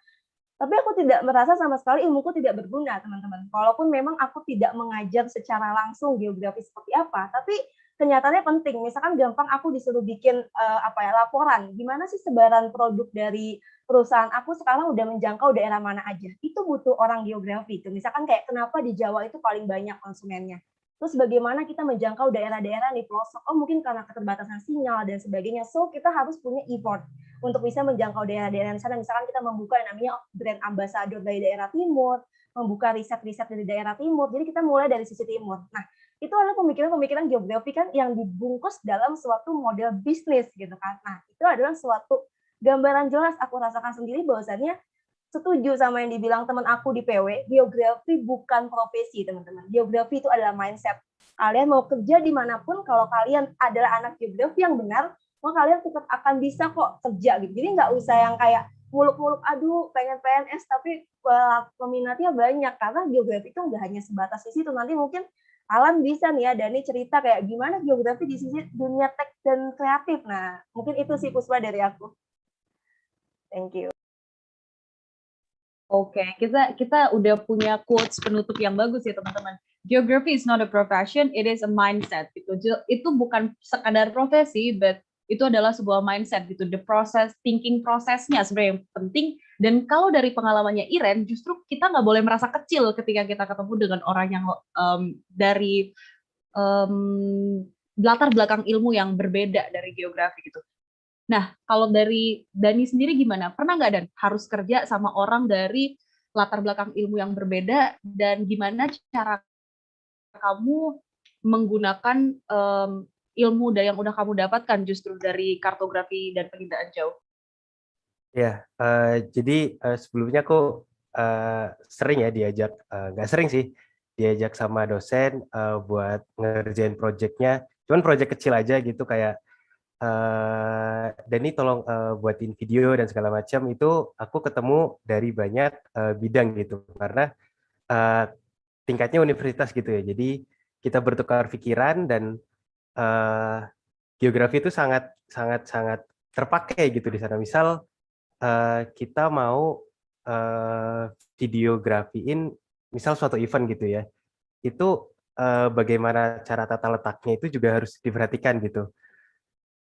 tapi aku tidak merasa sama sekali ilmuku tidak berguna, teman-teman. Walaupun memang aku tidak mengajar secara langsung geografi seperti apa, tapi kenyataannya penting. Misalkan gampang aku disuruh bikin laporan, gimana sih sebaran produk dari perusahaan aku sekarang udah menjangkau daerah mana aja. Itu butuh orang geografi. Misalkan kayak kenapa di Jawa itu paling banyak konsumennya. Terus bagaimana kita menjangkau daerah-daerah di pelosok? Oh mungkin karena keterbatasan sinyal dan sebagainya. So kita harus punya effort untuk bisa menjangkau daerah-daerah di sana. Misalkan kita membuka yang namanya brand ambassador dari daerah timur, membuka riset-riset dari daerah timur. Jadi kita mulai dari sisi timur. Nah, itu adalah pemikiran-pemikiran geografi kan yang dibungkus dalam suatu model bisnis gitu kan. Nah, itu adalah suatu gambaran jelas aku rasakan sendiri bahwasannya setuju sama yang dibilang teman aku di PW, geografi bukan profesi, teman-teman. Geografi itu adalah mindset. Kalian mau kerja dimanapun, kalau kalian adalah anak geografi yang benar, maka kalian tetap akan bisa kok kerja gitu. Jadi nggak usah yang kayak muluk-muluk, aduh pengen PNS, tapi peminatnya banyak. Karena geografi itu nggak hanya sebatas di situ. Nanti mungkin Alan bisa nih ya, Dani cerita kayak gimana geografi di sisi dunia tech dan kreatif. Nah, mungkin itu sih Puspa dari aku. Thank you. Oke, kita udah punya quotes penutup yang bagus ya teman-teman. Geography is not a profession, it is a mindset. Itu bukan sekadar profesi, but itu adalah sebuah mindset gitu. The process, thinking prosesnya sebenarnya yang penting. Dan kalau dari pengalamannya Iren, justru kita nggak boleh merasa kecil ketika kita ketemu dengan orang yang dari latar belakang ilmu yang berbeda dari geografi gitu. Nah, kalau dari Dani sendiri gimana? Pernah nggak, Dan, harus kerja sama orang dari latar belakang ilmu yang berbeda, dan gimana cara kamu menggunakan ilmu yang udah kamu dapatkan justru dari kartografi dan penginderaan jauh? Ya, jadi sebelumnya aku sering ya diajak, nggak sering sih, diajak sama dosen buat ngerjain proyeknya, cuman proyek kecil aja gitu kayak Dani tolong buatin video dan segala macam. Itu aku ketemu dari banyak bidang gitu karena tingkatnya universitas gitu ya. Jadi kita bertukar pikiran dan geografi itu sangat sangat sangat terpakai gitu di sana. Misal kita mau videografiin misal suatu event gitu ya. Itu bagaimana cara tata letaknya itu juga harus diperhatikan gitu.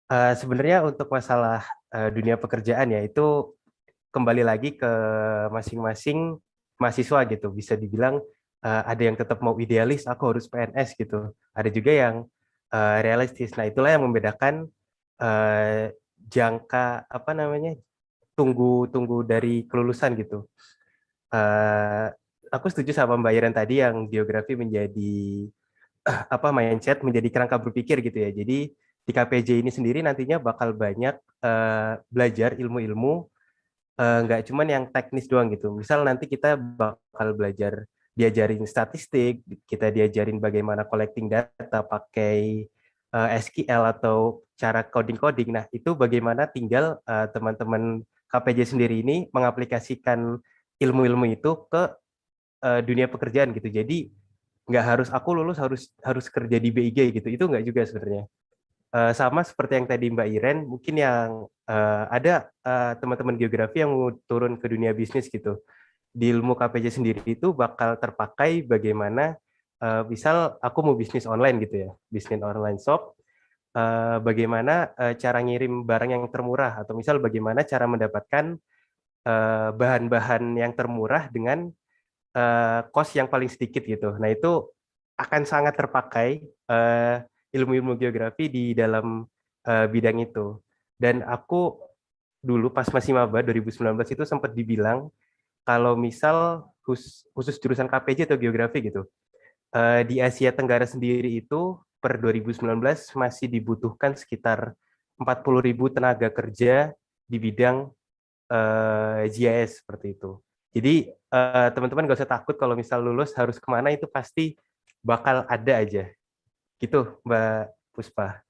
Sebenarnya untuk masalah dunia pekerjaan ya itu kembali lagi ke masing-masing mahasiswa gitu. Bisa dibilang ada yang tetap mau idealis, aku harus PNS gitu. Ada juga yang realistis. Nah, itulah yang membedakan jangka apa namanya tunggu dari kelulusan gitu. Aku setuju sama Mbak Iren tadi yang geografi menjadi apa mindset, menjadi kerangka berpikir gitu ya. Jadi di KPJ ini sendiri nantinya bakal banyak belajar ilmu-ilmu nggak cuman yang teknis doang gitu. Misal nanti kita bakal belajar diajarin statistik, kita diajarin bagaimana collecting data pakai SQL atau cara coding-coding. Nah, itu bagaimana tinggal teman-teman KPJ sendiri ini mengaplikasikan ilmu-ilmu itu ke dunia pekerjaan gitu. Jadi nggak harus aku lulus harus kerja di BIG gitu. Itu nggak juga sebenarnya. Sama seperti yang tadi Mbak Iren, mungkin yang ada teman-teman geografi yang mau turun ke dunia bisnis gitu. Di ilmu KPJ sendiri itu bakal terpakai bagaimana, misal aku mau bisnis online gitu ya, bisnis online shop, bagaimana cara ngirim barang yang termurah, atau misal bagaimana cara mendapatkan bahan-bahan yang termurah dengan cost yang paling sedikit gitu. Nah itu akan sangat terpakai ilmu-ilmu geografi di dalam bidang itu. Dan aku dulu pas masih maba 2019 itu sempat dibilang kalau misal khusus jurusan KPJ atau geografi gitu, di Asia Tenggara sendiri itu per 2019 masih dibutuhkan sekitar 40.000 tenaga kerja di bidang GIS seperti itu. Jadi teman-teman gak usah takut kalau misal lulus harus kemana, itu pasti bakal ada aja. Gitu, Mbak Puspa.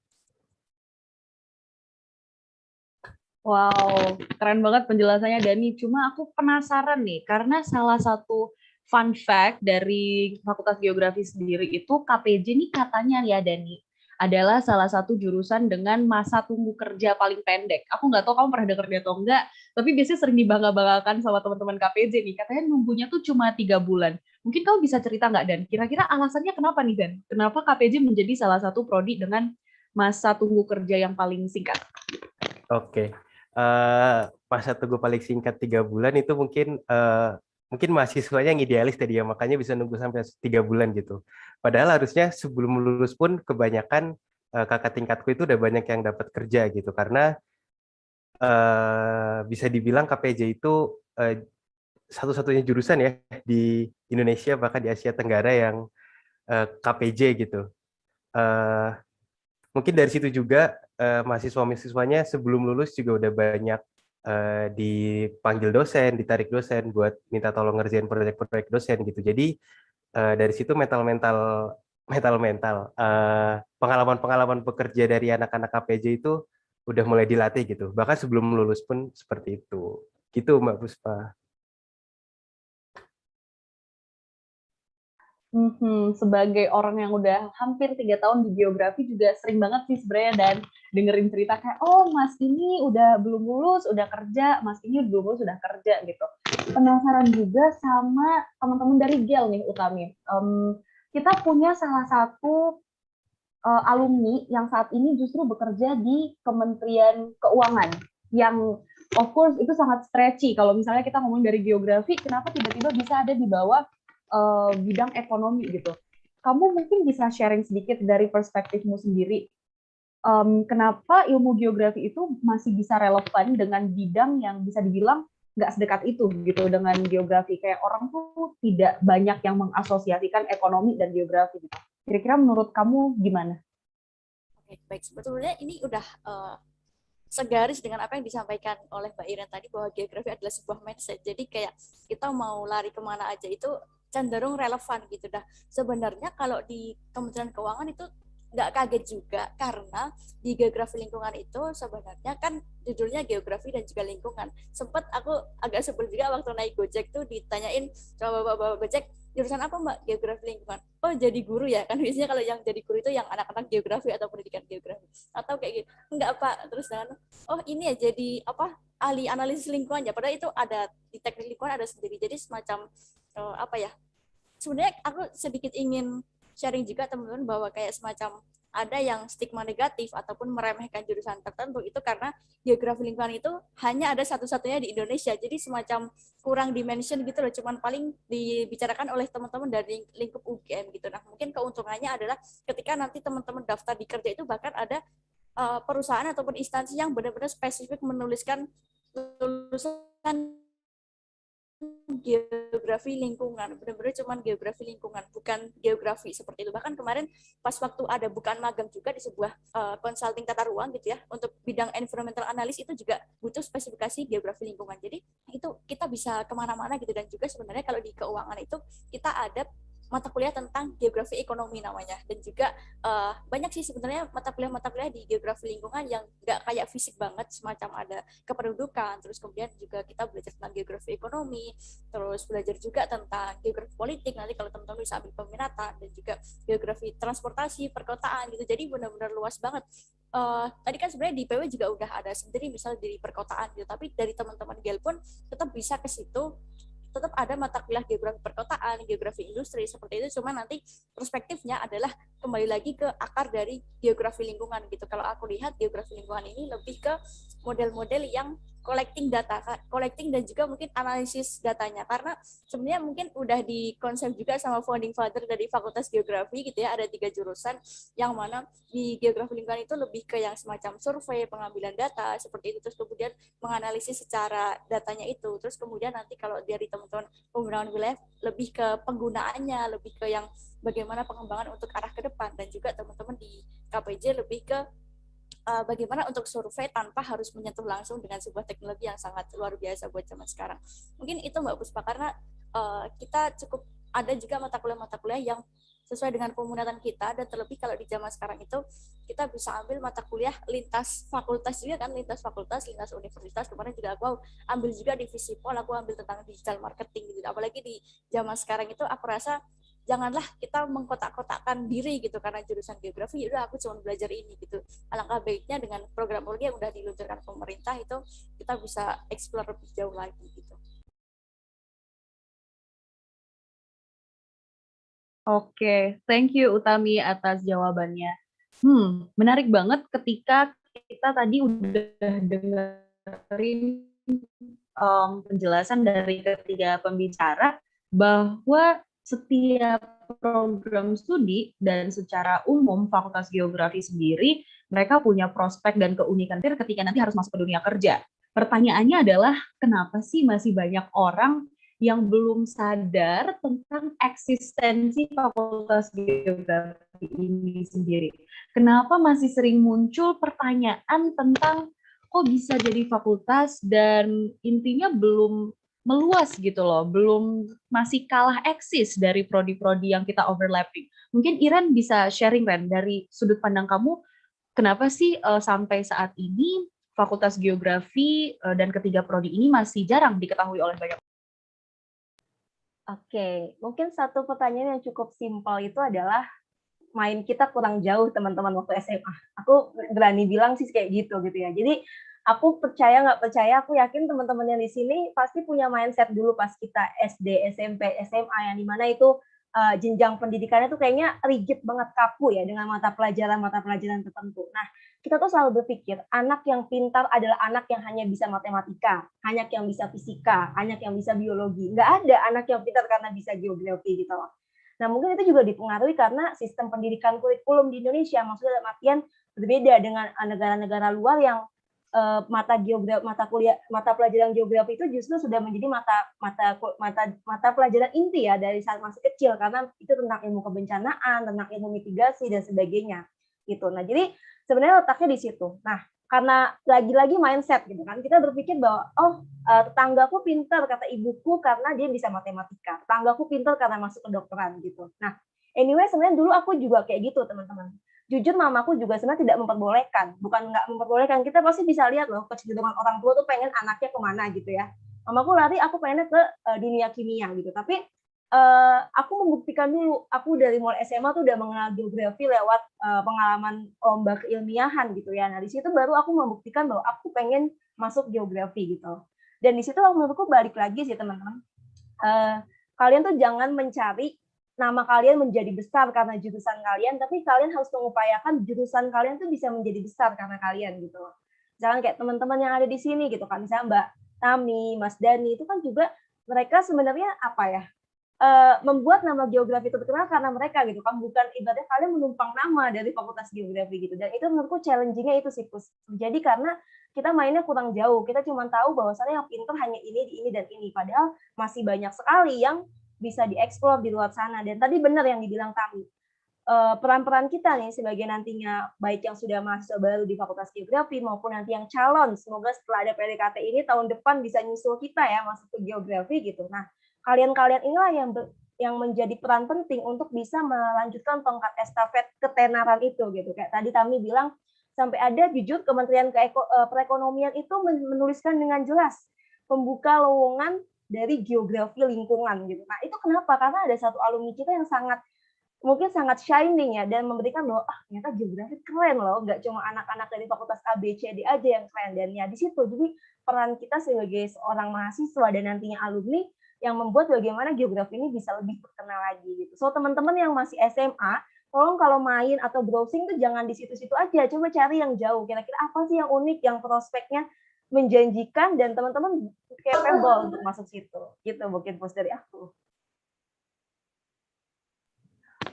Wow, keren banget penjelasannya Dani. Cuma aku penasaran nih, karena salah satu fun fact dari Fakultas Geografi sendiri itu KPJ nih katanya ya Dani, adalah salah satu jurusan dengan masa tunggu kerja paling pendek. Aku nggak tahu kamu pernah dengar dia atau enggak, tapi biasanya sering dibangga-banggakan sama teman-teman KPJ nih. Katanya nunggunya tuh cuma 3 bulan. Mungkin kamu bisa cerita nggak, Dan? Kira-kira alasannya kenapa nih, Dan? Kenapa KPJ menjadi salah satu prodi dengan masa tunggu kerja yang paling singkat? Oke. Masa tunggu paling singkat 3 bulan itu mungkin mahasiswanya yang idealis tadi ya, makanya bisa nunggu sampai 3 bulan gitu. Padahal harusnya sebelum lulus pun kebanyakan kakak tingkatku itu udah banyak yang dapat kerja gitu, karena bisa dibilang KPJ itu satu-satunya jurusan ya di Indonesia bahkan di Asia Tenggara yang KPJ gitu. Mungkin dari situ juga mahasiswa-mahasiswanya sebelum lulus juga udah banyak dipanggil dosen, ditarik dosen buat minta tolong ngerjain proyek-proyek dosen gitu. Jadi dari situ pengalaman-pengalaman bekerja dari anak-anak KPJ itu udah mulai dilatih gitu. Bahkan sebelum lulus pun seperti itu. Gitu Mbak Puspa. Sebagai orang yang udah hampir 3 tahun di geografi juga sering banget sih sebenarnya dan dengerin cerita kayak, oh mas ini udah belum lulus, udah kerja, mas ini belum lulus, udah kerja gitu. Penasaran juga sama teman-teman dari GEL nih Utami. Kita punya salah satu alumni yang saat ini justru bekerja di Kementerian Keuangan yang of course itu sangat stretchy. Kalau misalnya kita ngomong dari geografi, kenapa tiba-tiba bisa ada di bawah bidang ekonomi gitu. Kamu mungkin bisa sharing sedikit dari perspektifmu sendiri. Kenapa ilmu geografi itu masih bisa relevan dengan bidang yang bisa dibilang nggak sedekat itu gitu dengan geografi. Kayak orang tuh tidak banyak yang mengasosiasikan ekonomi dan geografi gitu. Kira-kira menurut kamu gimana? Oke, baik. Sebetulnya ini udah segaris dengan apa yang disampaikan oleh Mbak Iren tadi bahwa geografi adalah sebuah mindset. Jadi kayak kita mau lari kemana aja itu cenderung relevan gitu dah. Sebenarnya kalau di Kementerian Keuangan itu nggak kaget juga karena di geografi lingkungan itu sebenarnya kan judulnya geografi dan juga lingkungan. Sempat aku agak sebel juga waktu naik Gojek tuh ditanyain sama bapak-bapak Gojek, jurusan apa Mbak? Geografi lingkungan. Oh jadi guru ya? Kan biasanya kalau yang jadi guru itu yang anak-anak geografi atau pendidikan geografi. Atau kayak gitu. Enggak Pak. Terus oh ini ya jadi apa? Ahli analisis lingkungan ya. Padahal itu ada di teknik lingkungan ada sendiri. Jadi semacam apa ya? Sebenarnya aku sedikit ingin sharing juga teman-teman bahwa kayak semacam ada yang stigma negatif ataupun meremehkan jurusan tertentu itu karena geografi lingkungan itu hanya ada satu-satunya di Indonesia. Jadi semacam kurang dimension gitu loh, cuman paling dibicarakan oleh teman-teman dari lingkup UGM gitu. Nah, mungkin keuntungannya adalah ketika nanti teman-teman daftar di kerja itu bahkan ada perusahaan ataupun instansi yang benar-benar spesifik menuliskan lulusan geografi lingkungan, benar-benar cuman geografi lingkungan, bukan geografi seperti itu. Bahkan kemarin pas waktu ada bukaan magang juga di sebuah consulting tata ruang gitu ya, untuk bidang environmental analysis itu juga butuh spesifikasi geografi lingkungan. Jadi itu kita bisa kemana-mana gitu. Dan juga sebenarnya kalau di keuangan itu kita ada mata kuliah tentang geografi ekonomi namanya, dan juga banyak sih sebenarnya mata kuliah di geografi lingkungan yang nggak kayak fisik banget, semacam ada kependudukan, terus kemudian juga kita belajar tentang geografi ekonomi, terus belajar juga tentang geografi politik nanti kalau teman-teman bisa ambil peminatan, dan juga geografi transportasi perkotaan gitu. Jadi benar-benar luas banget. Tadi kan sebenarnya di PW juga udah ada sendiri misal di perkotaan gitu, tapi dari teman-teman GEL pun tetap bisa ke situ, tetap ada mata kuliah geografi perkotaan, geografi industri seperti itu. Cuma nanti perspektifnya adalah kembali lagi ke akar dari geografi lingkungan gitu. Kalau aku lihat geografi lingkungan ini lebih ke model-model yang collecting dan juga mungkin analisis datanya. Karena sebenarnya mungkin udah dikonsep juga sama founding father dari Fakultas Geografi gitu ya, ada 3 jurusan yang mana di geografi lingkungan itu lebih ke yang semacam survei, pengambilan data seperti itu, terus kemudian menganalisis secara datanya itu, terus kemudian nanti kalau dari teman-teman pembangunan wilayah lebih ke penggunaannya, lebih ke yang bagaimana pengembangan untuk arah ke depan, dan juga teman-teman di KPJ lebih ke bagaimana untuk survei tanpa harus menyentuh langsung dengan sebuah teknologi yang sangat luar biasa buat zaman sekarang. Mungkin itu Mbak Puspa, karena kita cukup ada juga mata kuliah yang sesuai dengan peminatan kita, dan terlebih kalau di zaman sekarang itu kita bisa ambil mata kuliah lintas fakultas juga kan, lintas fakultas, lintas universitas. Kemarin juga aku ambil juga di Visipol, aku ambil tentang digital marketing gitu. Apalagi di zaman sekarang itu aku rasa janganlah kita mengkotak-kotakkan diri gitu karena jurusan geografi, udah aku cuma belajar ini gitu. Alangkah baiknya dengan program-program yang udah diluncurkan pemerintah itu kita bisa explore lebih jauh lagi gitu. Oke, thank you Utami atas jawabannya. Menarik banget ketika kita tadi udah dengerin penjelasan dari ketiga pembicara bahwa setiap program studi dan secara umum Fakultas Geografi sendiri mereka punya prospek dan keunikan ketika nanti harus masuk ke dunia kerja. Pertanyaannya adalah kenapa sih masih banyak orang yang belum sadar tentang eksistensi Fakultas Geografi ini sendiri. Kenapa masih sering muncul pertanyaan tentang kok bisa jadi fakultas dan intinya belum meluas gitu loh, belum masih kalah eksis dari prodi-prodi yang kita overlapping. Mungkin Iren bisa sharing, Ren, dari sudut pandang kamu, kenapa sih sampai saat ini Fakultas Geografi dan ketiga prodi ini masih jarang diketahui oleh banyak. Oke, mungkin satu pertanyaan yang cukup simpel itu adalah main kita kurang jauh teman-teman waktu SMA. Aku berani bilang sih kayak gitu ya. Jadi aku percaya nggak percaya, aku yakin teman-teman yang di sini pasti punya mindset dulu pas kita SD, SMP, SMA yang dimana itu jenjang pendidikannya tuh kayaknya rigid banget, kaku ya dengan mata pelajaran tertentu. Nah, kita tuh selalu berpikir anak yang pintar adalah anak yang hanya bisa matematika, anak yang bisa fisika, anak yang bisa biologi. Nggak ada anak yang pintar karena bisa geografi gitu loh. Nah, mungkin itu juga dipengaruhi karena sistem pendidikan kurikulum di Indonesia, maksudnya dalam artian berbeda dengan negara-negara luar yang mata pelajaran geografi itu justru sudah menjadi mata pelajaran inti ya dari saat masih kecil, karena itu tentang ilmu kebencanaan, tentang ilmu mitigasi dan sebagainya gitu. Nah, jadi sebenarnya letaknya di situ. Nah, karena lagi-lagi mindset gitu kan, kita berpikir bahwa tetanggaku pintar kata ibuku karena dia bisa matematika, tetanggaku pintar karena masuk kedokteran gitu. Nah, anyway sebenarnya dulu aku juga kayak gitu teman-teman. Jujur mamaku juga sebenarnya tidak memperbolehkan, bukan nggak memperbolehkan, kita pasti bisa lihat loh kecenderungan orang tua tuh pengen anaknya kemana gitu ya. Mamaku lari, aku pengennya ke dunia kimia gitu. Tapi aku membuktikan dulu, aku dari mulai SMA tuh udah mengenal geografi lewat pengalaman lomba keilmiahan gitu ya. Nah di situ baru aku membuktikan bahwa aku pengen masuk geografi gitu. Dan di situ menurutku balik lagi sih teman-teman, kalian tuh jangan mencari nama kalian menjadi besar karena jurusan kalian, tapi kalian harus mengupayakan jurusan kalian tuh bisa menjadi besar karena kalian gitu loh. Jangan kayak teman-teman yang ada di sini gitu kan, misalnya Mbak Tami, Mas Dani, itu kan juga mereka sebenarnya apa ya, membuat nama geografi itu terkenal karena mereka gitu kan, bukan ibaratnya kalian menumpang nama dari fakultas geografi gitu. Dan itu menurutku challenging-nya itu sih, Pus. Jadi karena kita mainnya kurang jauh, kita cuma tahu bahwasannya yang pintar hanya ini dan ini, padahal masih banyak sekali yang bisa dieksplor di luar sana. Dan tadi benar yang dibilang Tami, peran-peran kita nih sebagai nantinya baik yang sudah mahasiswa baru di Fakultas Geografi maupun nanti yang calon, semoga setelah ada PDKT ini tahun depan bisa nyusul kita ya masuk ke geografi gitu. Nah, kalian-kalian inilah yang menjadi peran penting untuk bisa melanjutkan tongkat estafet ketenaran itu gitu. Kayak tadi Tami bilang sampai ada jujur Kementerian Perekonomian itu menuliskan dengan jelas pembuka lowongan dari geografi lingkungan gitu. Nah, itu kenapa? Karena ada satu alumni kita yang mungkin sangat shining ya dan memberikan bahwa ternyata geografi keren loh, nggak cuma anak-anak dari fakultas A, B, C, D aja yang keren. Dan ya di situ jadi peran kita sebagai seorang mahasiswa dan nantinya alumni yang membuat bagaimana geografi ini bisa lebih terkenal lagi gitu. So teman-teman yang masih SMA, tolong kalau main atau browsing tuh jangan di situ-situ aja, coba cari yang jauh. Kira-kira apa sih yang unik, yang prospeknya menjanjikan dan teman-teman capable untuk masuk situ. Gitu mungkin post dari aku.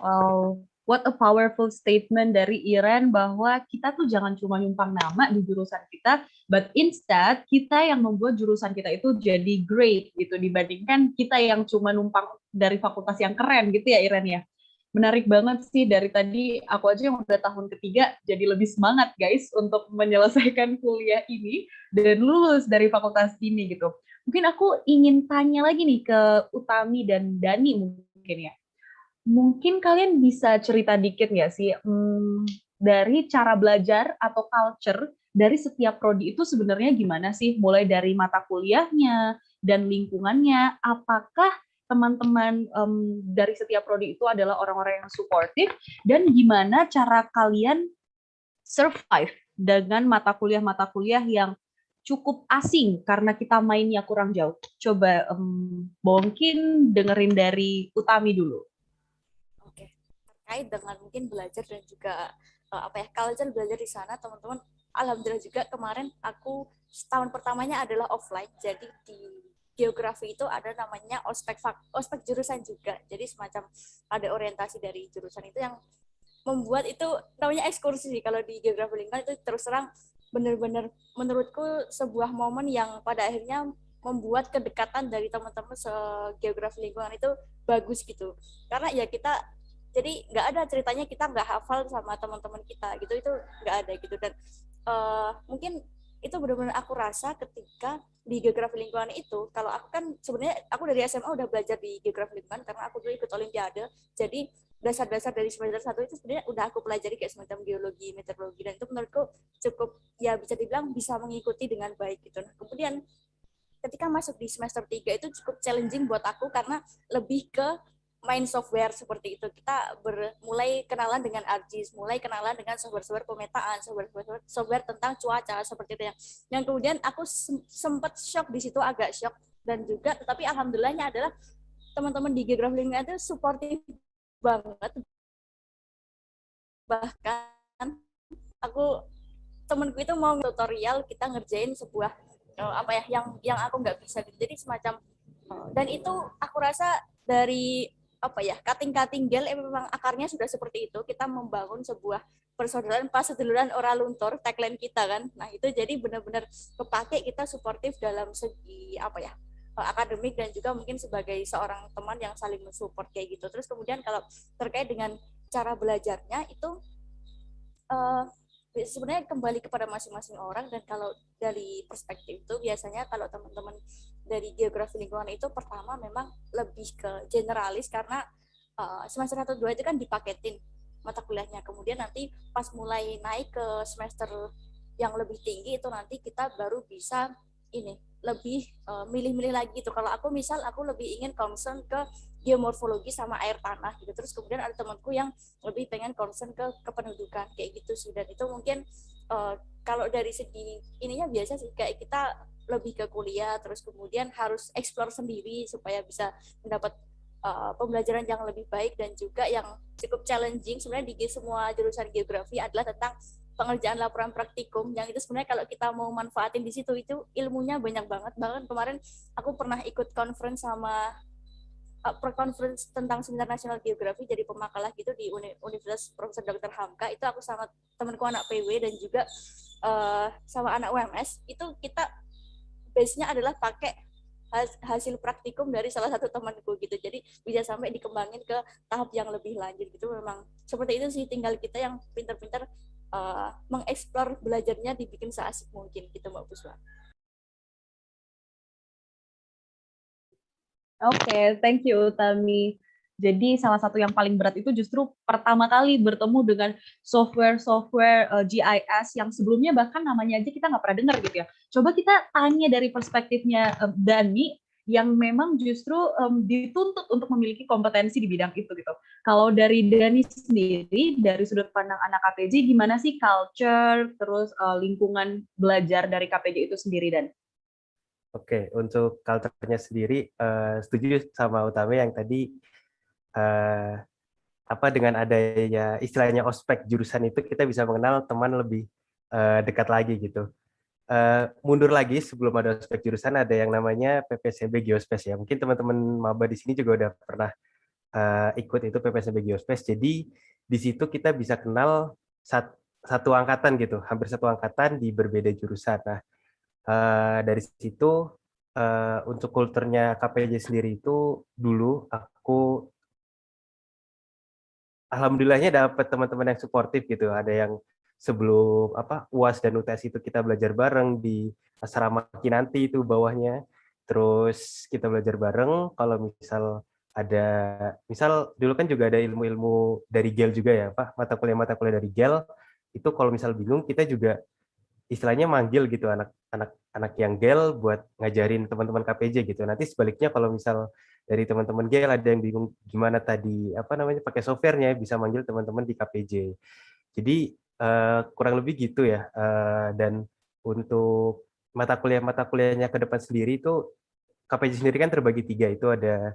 Wow, what a powerful statement dari Iren bahwa kita tuh jangan cuma nyumpang nama di jurusan kita, but instead kita yang membuat jurusan kita itu jadi great gitu dibandingkan kita yang cuma numpang dari fakultas yang keren gitu ya Iren ya. Menarik banget sih, dari tadi aku aja yang udah tahun ketiga jadi lebih semangat guys untuk menyelesaikan kuliah ini dan lulus dari fakultas ini gitu. Mungkin aku ingin tanya lagi nih ke Utami dan Dani mungkin ya. Mungkin kalian bisa cerita dikit nggak sih dari cara belajar atau culture dari setiap prodi itu sebenarnya gimana sih? Mulai dari mata kuliahnya dan lingkungannya, apakah teman-teman dari setiap prodi itu adalah orang-orang yang suportif, dan gimana cara kalian survive dengan mata kuliah yang cukup asing karena kita mainnya kurang jauh. Coba mungkin dengerin dari Utami dulu. Oke, terkait dengan mungkin belajar dan juga culture belajar di sana, teman-teman, alhamdulillah juga kemarin aku tahun pertamanya adalah offline, jadi di geografi itu ada namanya ospek jurusan juga, jadi semacam ada orientasi dari jurusan itu yang membuat itu namanya ekskursi. Kalau di geografi lingkungan itu terus terang benar-benar menurutku sebuah momen yang pada akhirnya membuat kedekatan dari teman-teman geografi lingkungan itu bagus gitu, karena ya kita jadi nggak ada ceritanya kita nggak hafal sama teman-teman kita gitu, itu nggak ada gitu. Dan mungkin itu benar-benar aku rasa ketika di geografi lingkungan itu, kalau aku kan sebenarnya aku dari SMA udah belajar di geografi lingkungan karena aku dulu ikut olimpiade, jadi dasar-dasar dari semester 1 itu sebenarnya udah aku pelajari kayak semacam geologi, meteorologi, dan itu menurutku cukup ya bisa dibilang bisa mengikuti dengan baik gitu. Nah, kemudian ketika masuk di semester 3 itu cukup challenging buat aku karena lebih ke main software seperti itu. Kita mulai kenalan dengan ArcGIS, mulai kenalan dengan software-software pemetaan, software tentang cuaca seperti itu yang kemudian aku sempat shock di situ, agak shock, dan juga tetapi alhamdulillahnya adalah teman-teman di geografi lingkungan itu supportive banget. Bahkan aku temenku itu mau tutorial kita ngerjain sebuah apa ya yang aku nggak bisa gitu. Jadi semacam dan itu aku rasa dari apa ya kating-kating gel memang akarnya sudah seperti itu. Kita membangun sebuah persaudaraan pas seduluran ora luntur tagline kita kan. Nah itu jadi benar-benar kepake, kita suportif dalam segi apa ya akademik dan juga mungkin sebagai seorang teman yang saling mensupport kayak gitu. Terus kemudian kalau terkait dengan cara belajarnya itu sebenarnya kembali kepada masing-masing orang, dan kalau dari perspektif itu biasanya kalau teman-teman dari geografi lingkungan itu pertama memang lebih ke generalis karena semester 1 2 itu kan dipaketin mata kuliahnya, kemudian nanti pas mulai naik ke semester yang lebih tinggi itu nanti kita baru bisa ini lebih milih-milih lagi gitu. Kalau aku misal aku lebih ingin concern ke geomorfologi sama air tanah gitu, terus kemudian ada temanku yang lebih pengen concern ke kependudukan kayak gitu sih. Dan itu mungkin kalau dari segi ininya biasa sih kayak kita lebih ke kuliah terus kemudian harus explore sendiri supaya bisa mendapat pembelajaran yang lebih baik dan juga yang cukup challenging sebenarnya di semua jurusan geografi adalah tentang pengerjaan laporan praktikum, yang itu sebenarnya kalau kita mau manfaatin di situ itu ilmunya banyak banget. Bahkan kemarin aku pernah ikut conference sama conference tentang Seminar Nasional Geografi jadi pemakalah gitu di Universitas Profesor Dr. Hamka. Itu aku sama temanku anak PW dan juga sama anak UMS. Itu kita base-nya adalah pakai hasil praktikum dari salah satu temanku gitu. Jadi bisa sampai dikembangin ke tahap yang lebih lanjut gitu. Memang seperti itu sih, tinggal kita yang pintar-pintar mengeksplor belajarnya dibikin seasik mungkin gitu Mbak Puspa. Oke, thank you Tami. Jadi salah satu yang paling berat itu justru pertama kali bertemu dengan software GIS yang sebelumnya bahkan namanya aja kita nggak pernah dengar gitu ya. Coba kita tanya dari perspektifnya Dani yang memang justru dituntut untuk memiliki kompetensi di bidang itu gitu. Kalau dari Dani sendiri, dari sudut pandang anak KPJ, gimana sih culture, terus lingkungan belajar dari KPJ itu sendiri, Dan? Oke, untuk culture-nya sendiri, setuju sama Utami yang tadi dengan adanya istilahnya ospek jurusan itu kita bisa mengenal teman lebih dekat lagi gitu. Mundur lagi sebelum ada ospek jurusan ada yang namanya PPSMB Geospes ya. Mungkin teman-teman maba di sini juga udah pernah ikut itu PPSMB Geospes. Jadi di situ kita bisa kenal satu angkatan gitu, hampir satu angkatan di berbeda jurusan. Nah, dari situ untuk kulturnya KPJ sendiri itu dulu aku alhamdulillahnya dapat teman-teman yang suportif gitu. Ada yang sebelum UAS dan UTS itu kita belajar bareng di asrama Kinanti itu bawahnya. Terus kita belajar bareng kalau misal dulu kan juga ada ilmu-ilmu dari GEL juga ya, mata kuliah dari GEL itu kalau misal bingung kita juga istilahnya manggil gitu anak yang GEL buat ngajarin teman-teman KPJ gitu. Nanti sebaliknya kalau misal dari teman-teman GEL ada yang bingung gimana tadi pakai softwarenya, bisa manggil teman-teman di KPJ. Jadi kurang lebih gitu ya. Dan untuk mata kuliahnya ke depan sendiri itu KPJ sendiri kan terbagi 3, itu ada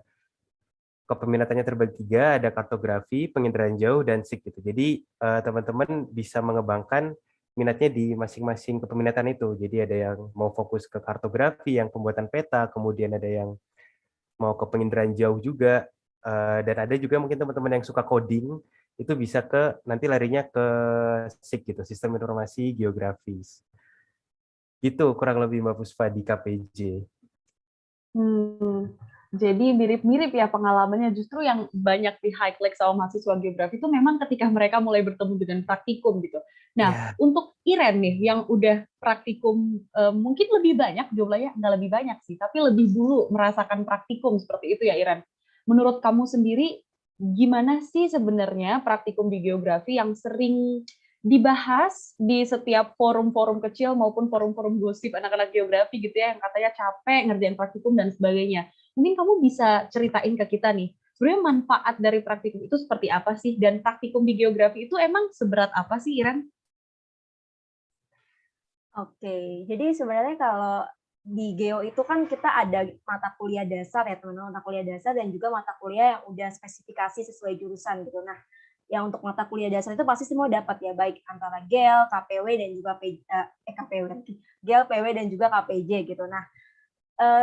kepeminatannya terbagi 3, ada kartografi, penginderaan jauh, dan SIG gitu. Jadi teman-teman bisa mengembangkan minatnya di masing-masing kepeminatan itu. Jadi ada yang mau fokus ke kartografi, yang pembuatan peta, kemudian ada yang mau ke penginderaan jauh juga, dan ada juga mungkin teman-teman yang suka coding, itu bisa nanti larinya ke SIG gitu, Sistem Informasi Geografis. Gitu kurang lebih Mbak Puspa di KPJ. Jadi mirip-mirip ya pengalamannya. Justru yang banyak di highlight sama mahasiswa geografi itu memang ketika mereka mulai bertemu dengan praktikum gitu. Nah, Ya, untuk Iren nih yang udah praktikum mungkin lebih banyak jumlahnya, nggak lebih banyak sih, tapi lebih dulu merasakan praktikum seperti itu ya Iren. Menurut kamu sendiri gimana sih sebenarnya praktikum di geografi yang sering dibahas di setiap forum-forum kecil maupun forum-forum gosip anak-anak geografi gitu ya yang katanya capek ngerjain praktikum dan sebagainya. Mungkin kamu bisa ceritain ke kita nih, sebenarnya manfaat dari praktikum itu seperti apa sih? Dan praktikum di geografi itu emang seberat apa sih, Iren? Oke, jadi sebenarnya kalau di Geo itu kan kita ada mata kuliah dasar ya teman-teman, mata kuliah dasar dan juga mata kuliah yang udah spesifikasi sesuai jurusan gitu. Nah, yang untuk mata kuliah dasar itu pasti semua dapat ya, baik antara GEL, KPW dan juga KPW, GEL, PW dan juga KPJ gitu. Nah,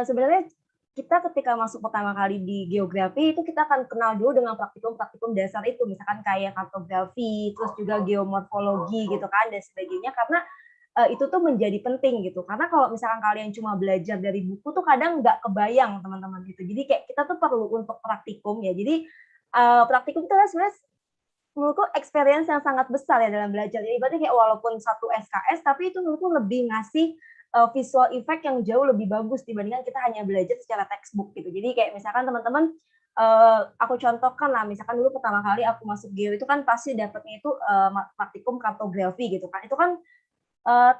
sebenarnya kita ketika masuk pertama kali di geografi itu kita akan kenal dulu dengan praktikum-praktikum dasar itu, misalkan kayak kartografi, terus juga geomorfologi gitu kan dan sebagainya, karena itu tuh menjadi penting gitu. Karena kalau misalkan kalian cuma belajar dari buku tuh kadang nggak kebayang teman-teman gitu. Jadi kayak kita tuh perlu untuk praktikum ya. Jadi praktikum itu sebenarnya menurutku experience yang sangat besar ya dalam belajar. Jadi berarti kayak walaupun satu SKS, tapi itu menurutku lebih ngasih visual effect yang jauh lebih bagus dibandingkan kita hanya belajar secara textbook gitu. Jadi kayak misalkan teman-teman, aku contohkan lah, misalkan dulu pertama kali aku masuk Geo itu kan pasti dapetnya itu praktikum kartografi gitu kan. Itu kan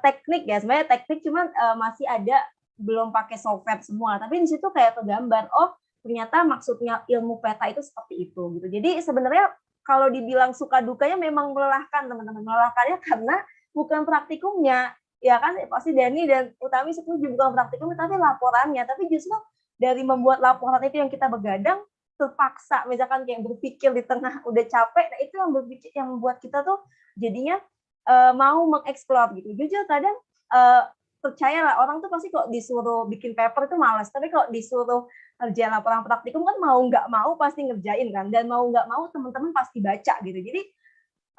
teknik ya, sebenarnya teknik cuman masih ada belum pakai software semua. Tapi di situ kayak tergambar, oh ternyata maksudnya ilmu peta itu seperti itu gitu. Jadi sebenarnya kalau dibilang suka dukanya memang melelahkan teman-teman. Melelahkannya karena bukan praktikumnya, ya kan pasti Dani dan Utami setuju bukan praktikum tapi laporannya. Tapi justru dari membuat laporan itu yang kita begadang terpaksa misalkan kayak berpikir di tengah udah capek, nah itu yang berpikir yang membuat kita tuh jadinya mau mengeksplor gitu. Jujur kadang percayalah orang tuh pasti kok disuruh bikin paper itu malas, tapi kalau disuruh ngerjain laporan praktikum kan mau nggak mau pasti ngerjain kan, dan mau nggak mau teman-teman pasti baca gitu. Jadi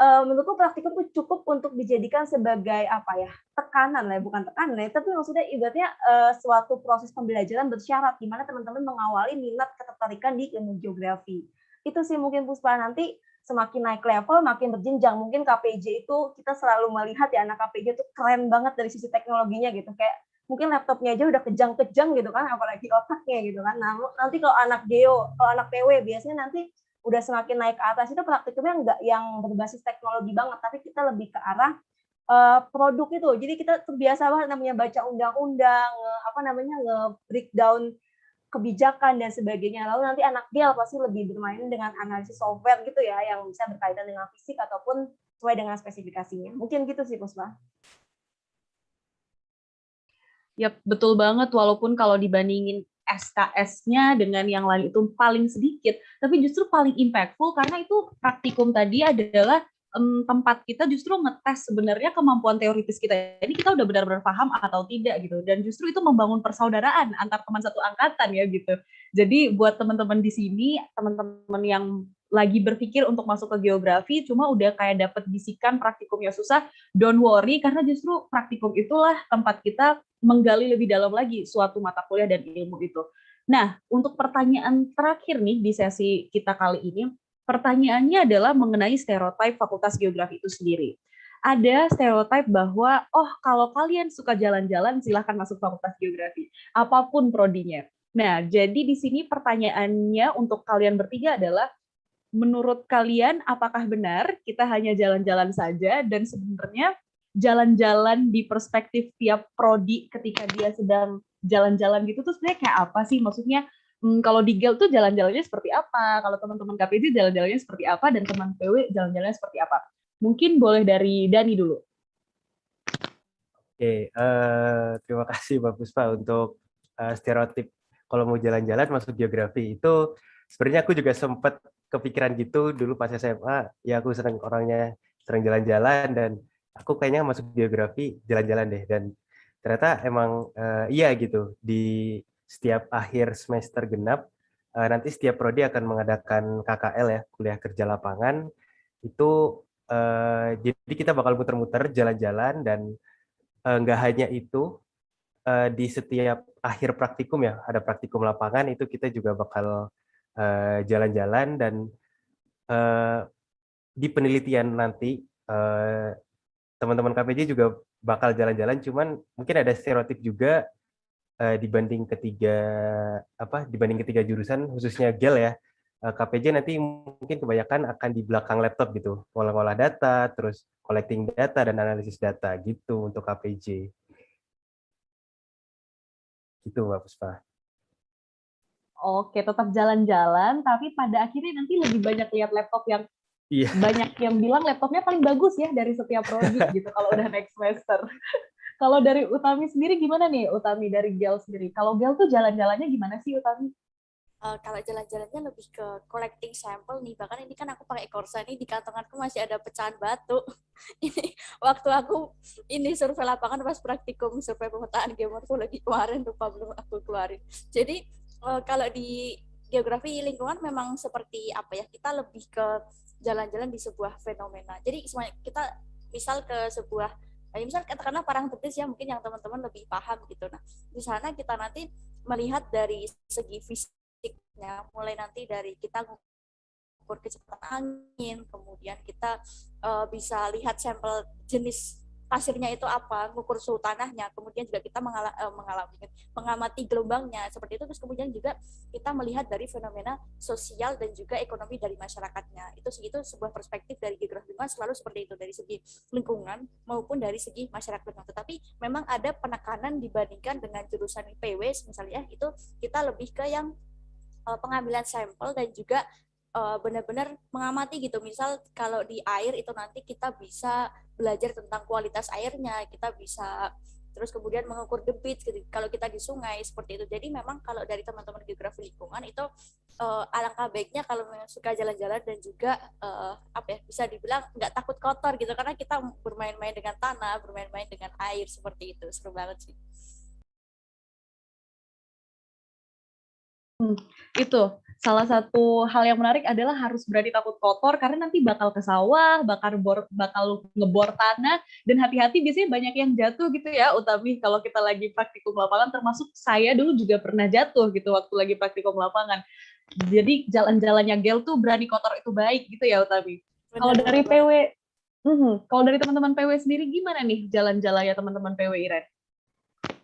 menurutku praktikum itu cukup untuk dijadikan sebagai apa ya, tekanan lah, bukan tekanan ya, tapi maksudnya ibaratnya suatu proses pembelajaran bersyarat di mana teman-teman mengawali minat ketertarikan di ilmu geografi. Itu sih mungkin Puspa, nanti semakin naik level makin berjenjang. Mungkin KPJ itu kita selalu melihat ya anak KPJ itu keren banget dari sisi teknologinya gitu, kayak mungkin laptopnya aja udah kejang-kejang gitu kan, apalagi otaknya gitu kan. Nah, nanti kalau anak Geo, kalau anak PW biasanya nanti udah semakin naik ke atas itu praktikumnya nggak yang berbasis teknologi banget, tapi kita lebih ke arah produk itu. Jadi kita terbiasa banget namanya baca undang-undang, apa namanya, nge-breakdown kebijakan dan sebagainya. Lalu nanti anak GEL pasti lebih bermain dengan analisis software gitu ya, yang bisa berkaitan dengan fisik ataupun sesuai dengan spesifikasinya. Mungkin gitu sih, Puspa. Ya, betul banget. Walaupun kalau dibandingin SKS-nya dengan yang lain itu paling sedikit, tapi justru paling impactful karena itu praktikum tadi adalah tempat kita justru ngetes sebenarnya kemampuan teoritis kita. Ini kita udah benar-benar paham atau tidak gitu. Dan justru itu membangun persaudaraan antar teman satu angkatan ya gitu. Jadi buat teman-teman di sini, teman-teman yang lagi berpikir untuk masuk ke geografi, cuma udah kayak dapet bisikan praktikumnya susah, don't worry, karena justru praktikum itulah tempat kita menggali lebih dalam lagi suatu mata kuliah dan ilmu itu. Nah, untuk pertanyaan terakhir nih di sesi kita kali ini, pertanyaannya adalah mengenai stereotip Fakultas Geografi itu sendiri. Ada stereotip bahwa, oh kalau kalian suka jalan-jalan, silahkan masuk Fakultas Geografi, apapun prodinya. Nah, jadi di sini pertanyaannya untuk kalian bertiga adalah, menurut kalian apakah benar kita hanya jalan-jalan saja dan sebenarnya jalan-jalan di perspektif tiap prodi ketika dia sedang jalan-jalan gitu tuh sebenarnya kayak apa sih? Maksudnya kalau di GEL tuh jalan-jalannya seperti apa? Kalau teman-teman KPJ jalan-jalannya seperti apa? Dan teman PW jalan-jalannya seperti apa? Mungkin boleh dari Dani dulu. Oke, terima kasih Mbak Puspa untuk stereotip kalau mau jalan-jalan masuk geografi. Itu sebenarnya aku juga sempat kepikiran gitu dulu pas SMA. Ya aku senang orangnya sering jalan-jalan dan aku kayaknya masuk geografi jalan-jalan deh. Dan ternyata emang iya gitu. Di setiap akhir semester genap, nanti setiap prodi akan mengadakan KKL ya, kuliah kerja lapangan. Itu jadi kita bakal muter-muter jalan-jalan dan nggak hanya itu, di setiap akhir praktikum ya, ada praktikum lapangan itu kita juga bakal jalan-jalan dan di penelitian nanti teman-teman KPJ juga bakal jalan-jalan, cuman mungkin ada stereotip juga dibanding ketiga jurusan khususnya GEL ya. KPJ nanti mungkin kebanyakan akan di belakang laptop gitu, ngolah-ngolah data, terus collecting data dan analisis data gitu untuk KPJ. Gitu Mbak Puspa. Oke, tetap jalan-jalan, tapi pada akhirnya nanti lebih banyak lihat laptop yang Iya. banyak yang bilang laptopnya paling bagus ya dari setiap prodi gitu kalau udah next semester. Kalau dari Utami sendiri gimana nih, Utami dari GEL sendiri? Kalau GEL tuh jalan-jalannya gimana sih, Utami? Kalau jalan-jalannya lebih ke collecting sampel nih, bahkan ini kan aku pakai Corsa nih, di kantonganku masih ada pecahan batu. Ini waktu aku ini survei lapangan pas praktikum survei pemetaan geomorfologi lagi kemarin, lupa belum aku keluarin. Jadi kalau di geografi lingkungan memang seperti apa ya, kita lebih ke jalan-jalan di sebuah fenomena. Jadi kita misal ke sebuah misal katakanlah Parangtritis ya, mungkin yang teman-teman lebih paham gitu. Nah, di sana kita nanti melihat dari segi fisiknya, mulai nanti dari kita ukur kecepatan angin, kemudian kita bisa lihat sampel jenis pasirnya itu apa, mengukur suhu tanahnya, kemudian juga kita mengamati gelombangnya seperti itu, terus kemudian juga kita melihat dari fenomena sosial dan juga ekonomi dari masyarakatnya. Itu sebuah perspektif dari geografi lingkungan selalu seperti itu, dari segi lingkungan maupun dari segi masyarakat lingkungan. Tetapi memang ada penekanan dibandingkan dengan jurusan IPW misalnya, itu kita lebih ke yang pengambilan sampel dan juga benar-benar mengamati gitu. Misal kalau di air itu nanti kita bisa belajar tentang kualitas airnya, kita bisa terus kemudian mengukur debit gitu. Kalau kita di sungai seperti itu. Jadi memang kalau dari teman-teman geografi lingkungan itu alangkah baiknya kalau suka jalan-jalan dan juga bisa dibilang nggak takut kotor gitu, karena kita bermain-main dengan tanah, bermain-main dengan air seperti itu. Seru banget sih. Itu salah satu hal yang menarik adalah harus berani takut kotor, karena nanti bakal ke sawah, bakal ngebor tanah, dan hati-hati biasanya banyak yang jatuh gitu ya, Utami, kalau kita lagi praktikum lapangan, termasuk saya dulu juga pernah jatuh gitu waktu lagi praktikum lapangan. Jadi jalan-jalannya GEL tuh berani kotor itu baik gitu ya, Utami. Kalau dari PW, kalau dari teman-teman PW sendiri gimana nih jalan-jalannya teman-teman PW, Iren?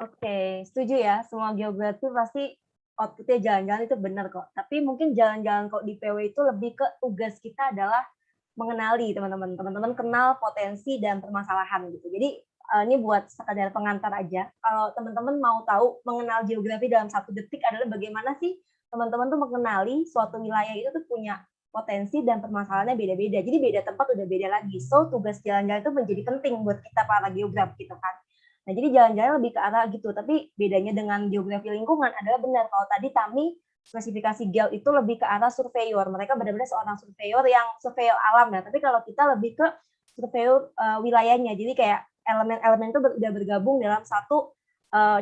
Oke, setuju ya, semua geografi pasti outputnya jalan-jalan itu benar kok. Tapi mungkin jalan-jalan kok di PW itu lebih ke tugas kita adalah mengenali teman-teman. Teman-teman kenal potensi dan permasalahan gitu. Jadi ini buat sekadar pengantar aja. Kalau teman-teman mau tahu mengenal geografi dalam 1 detik adalah bagaimana sih teman-teman tuh mengenali suatu wilayah itu tuh punya potensi dan permasalahannya beda-beda. Jadi beda tempat udah beda lagi. So tugas jalan-jalan itu menjadi penting buat kita para geograf gitu kan. Nah, jadi jalan-jalan lebih ke arah gitu. Tapi bedanya dengan geografi lingkungan adalah benar kalau tadi Tami spesifikasi GEL itu lebih ke arah surveyor. Mereka benar-benar seorang surveyor yang surveyor alam ya. Tapi kalau kita lebih ke surveyor wilayahnya. Jadi kayak elemen-elemen itu udah bergabung dalam satu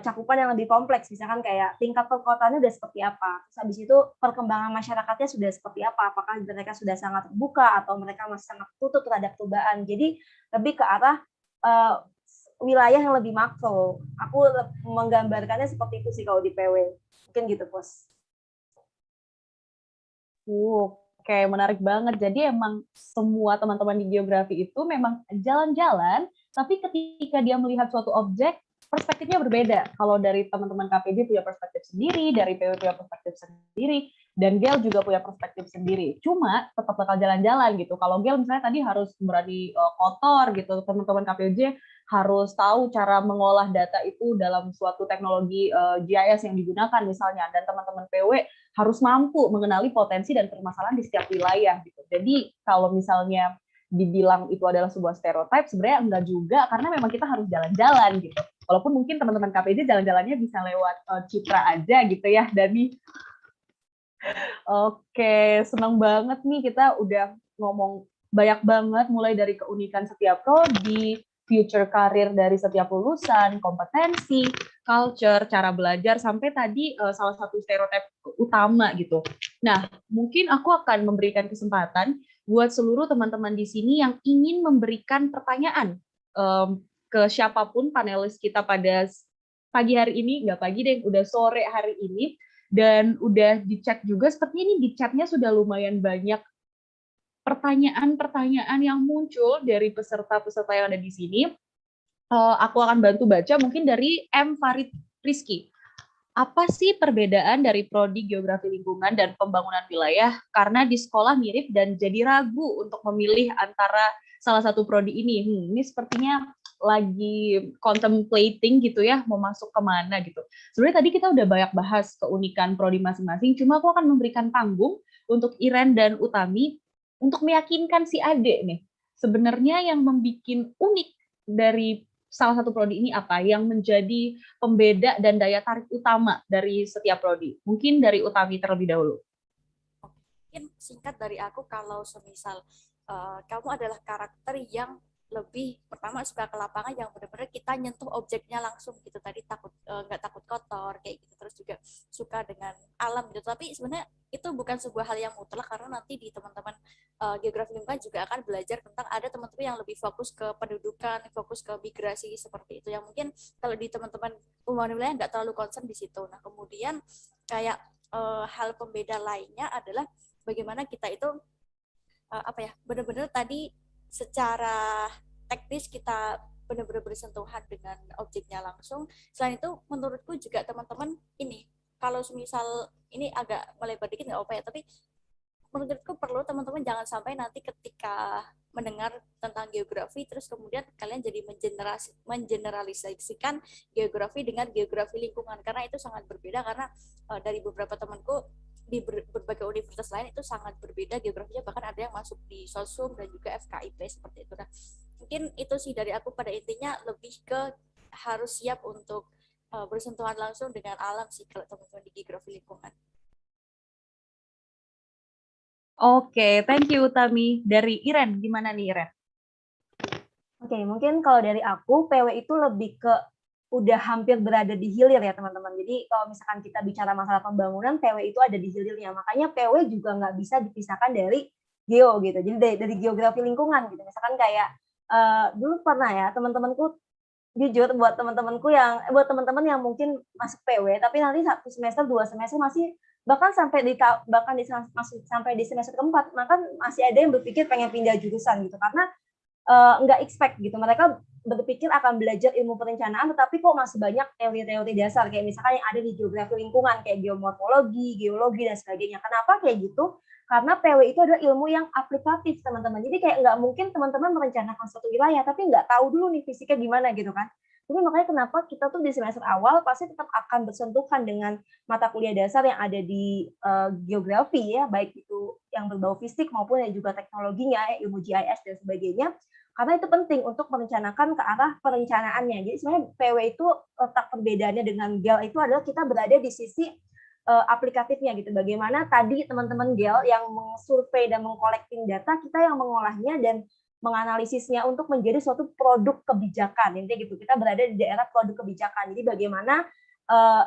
cakupan yang lebih kompleks. Misalkan kayak tingkat perkotaannya udah seperti apa. Terus habis itu perkembangan masyarakatnya sudah seperti apa. Apakah mereka sudah sangat terbuka atau mereka masih sangat tutup terhadap perubahan. Jadi lebih ke arah wilayah yang lebih makro. Aku menggambarkannya seperti itu sih kalau di PW. Mungkin gitu, Pos. Oke, menarik banget. Jadi emang semua teman-teman di geografi itu memang jalan-jalan, tapi ketika dia melihat suatu objek, perspektifnya berbeda. Kalau dari teman-teman KPJ punya perspektif sendiri, dari PW punya perspektif sendiri, dan GEL juga punya perspektif sendiri. Cuma tetap bakal jalan-jalan gitu. Kalau GEL misalnya tadi harus berani kotor gitu, teman-teman KPJ harus tahu cara mengolah data itu dalam suatu teknologi GIS yang digunakan misalnya, dan teman-teman PW harus mampu mengenali potensi dan permasalahan di setiap wilayah gitu. Jadi kalau misalnya dibilang itu adalah sebuah stereotip, sebenarnya enggak juga, karena memang kita harus jalan-jalan gitu. Walaupun mungkin teman-teman KPJ jalan-jalannya bisa lewat Citra aja gitu ya, Dani. Oke, senang banget nih kita udah ngomong banyak banget, mulai dari keunikan setiap prodi, future karir dari setiap lulusan, kompetensi, culture, cara belajar, sampai tadi salah satu stereotip utama gitu. Nah, mungkin aku akan memberikan kesempatan buat seluruh teman-teman di sini yang ingin memberikan pertanyaan ke siapapun panelis kita pada pagi hari ini, nggak pagi deh, udah sore hari ini, dan udah dicek juga, seperti ini di chatnya sudah lumayan banyak pertanyaan-pertanyaan yang muncul dari peserta-peserta yang ada di sini. Aku akan bantu baca mungkin dari M. Farid Rizky. Apa sih perbedaan dari prodi geografi lingkungan dan pembangunan wilayah? Karena di sekolah mirip dan jadi ragu untuk memilih antara salah satu prodi ini. Ini sepertinya lagi contemplating gitu ya, mau masuk kemana gitu. Sebenarnya tadi kita udah banyak bahas keunikan prodi masing-masing, cuma aku akan memberikan panggung untuk Iren dan Utami untuk meyakinkan si Ade nih. Sebenarnya yang membuat unik dari salah satu prodi ini apa yang menjadi pembeda dan daya tarik utama dari setiap prodi? Mungkin dari Utami terlebih dahulu. Mungkin singkat dari aku, kalau semisal kamu adalah karakter yang lebih pertama suka ke lapangan, yang benar-benar kita nyentuh objeknya langsung gitu, tadi nggak takut kotor kayak gitu, terus juga suka dengan alam gitu. Tapi sebenarnya itu bukan sebuah hal yang mutlak, karena nanti di teman-teman geografi lingkungan juga akan belajar tentang, ada teman-teman yang lebih fokus ke pendudukan, fokus ke migrasi seperti itu, yang mungkin kalau di teman-teman pembangunan wilayah nggak terlalu concern di situ. Nah kemudian kayak hal pembeda lainnya adalah bagaimana kita itu benar-benar tadi secara teknis kita benar-benar bersentuhan dengan objeknya langsung. Selain itu menurutku juga teman-teman ini, kalau misal ini agak melebar dikit nggak apa ya, tapi menurutku perlu teman-teman jangan sampai nanti ketika mendengar tentang geografi terus kemudian kalian jadi mengeneralisasikan geografi dengan geografi lingkungan, karena itu sangat berbeda. Karena dari beberapa temanku di berbagai universitas lain itu sangat berbeda geografinya, bahkan ada yang masuk di Sosum dan juga FKIP seperti itu. Nah mungkin itu sih dari aku, pada intinya lebih ke harus siap untuk bersentuhan langsung dengan alam sih kalau teman-teman di geografi lingkungan. Oke, thank you Utami. Dari Iren, gimana nih Iren? Oke, mungkin kalau dari aku, PW itu lebih ke udah hampir berada di hilir ya teman-teman. Jadi kalau misalkan kita bicara masalah pembangunan, PW itu ada di hilirnya. Makanya PW juga nggak bisa dipisahkan dari geo gitu. Jadi dari geografi lingkungan gitu. Misalkan kayak dulu pernah ya teman-temanku, jujur buat teman-teman yang mungkin masuk PW tapi nanti 1 semester 2 semester masih sampai di semester keempat, maka masih ada yang berpikir pengen pindah jurusan gitu, karena nggak expect gitu. Mereka berpikir akan belajar ilmu perencanaan, tetapi kok masih banyak teori-teori dasar kayak misalkan yang ada di geografi lingkungan kayak geomorfologi, geologi dan sebagainya. Kenapa kayak gitu? Karena PW itu adalah ilmu yang aplikatif teman-teman. Jadi kayak nggak mungkin teman-teman merencanakan suatu wilayah tapi nggak tahu dulu nih fisiknya gimana gitu kan. Jadi makanya kenapa kita tuh di semester awal pasti tetap akan bersentuhan dengan mata kuliah dasar yang ada di geografi ya, baik itu yang berbau fisik maupun yang juga teknologinya, ilmu GIS dan sebagainya. Karena itu penting untuk merencanakan ke arah perencanaannya. Jadi sebenarnya PW itu letak perbedaannya dengan GEL itu adalah kita berada di sisi aplikatifnya gitu. Bagaimana tadi teman-teman GEL yang mengsurvei dan mengkolekting data, kita yang mengolahnya dan menganalisisnya untuk menjadi suatu produk kebijakan. Intinya gitu, kita berada di daerah produk kebijakan. Jadi bagaimana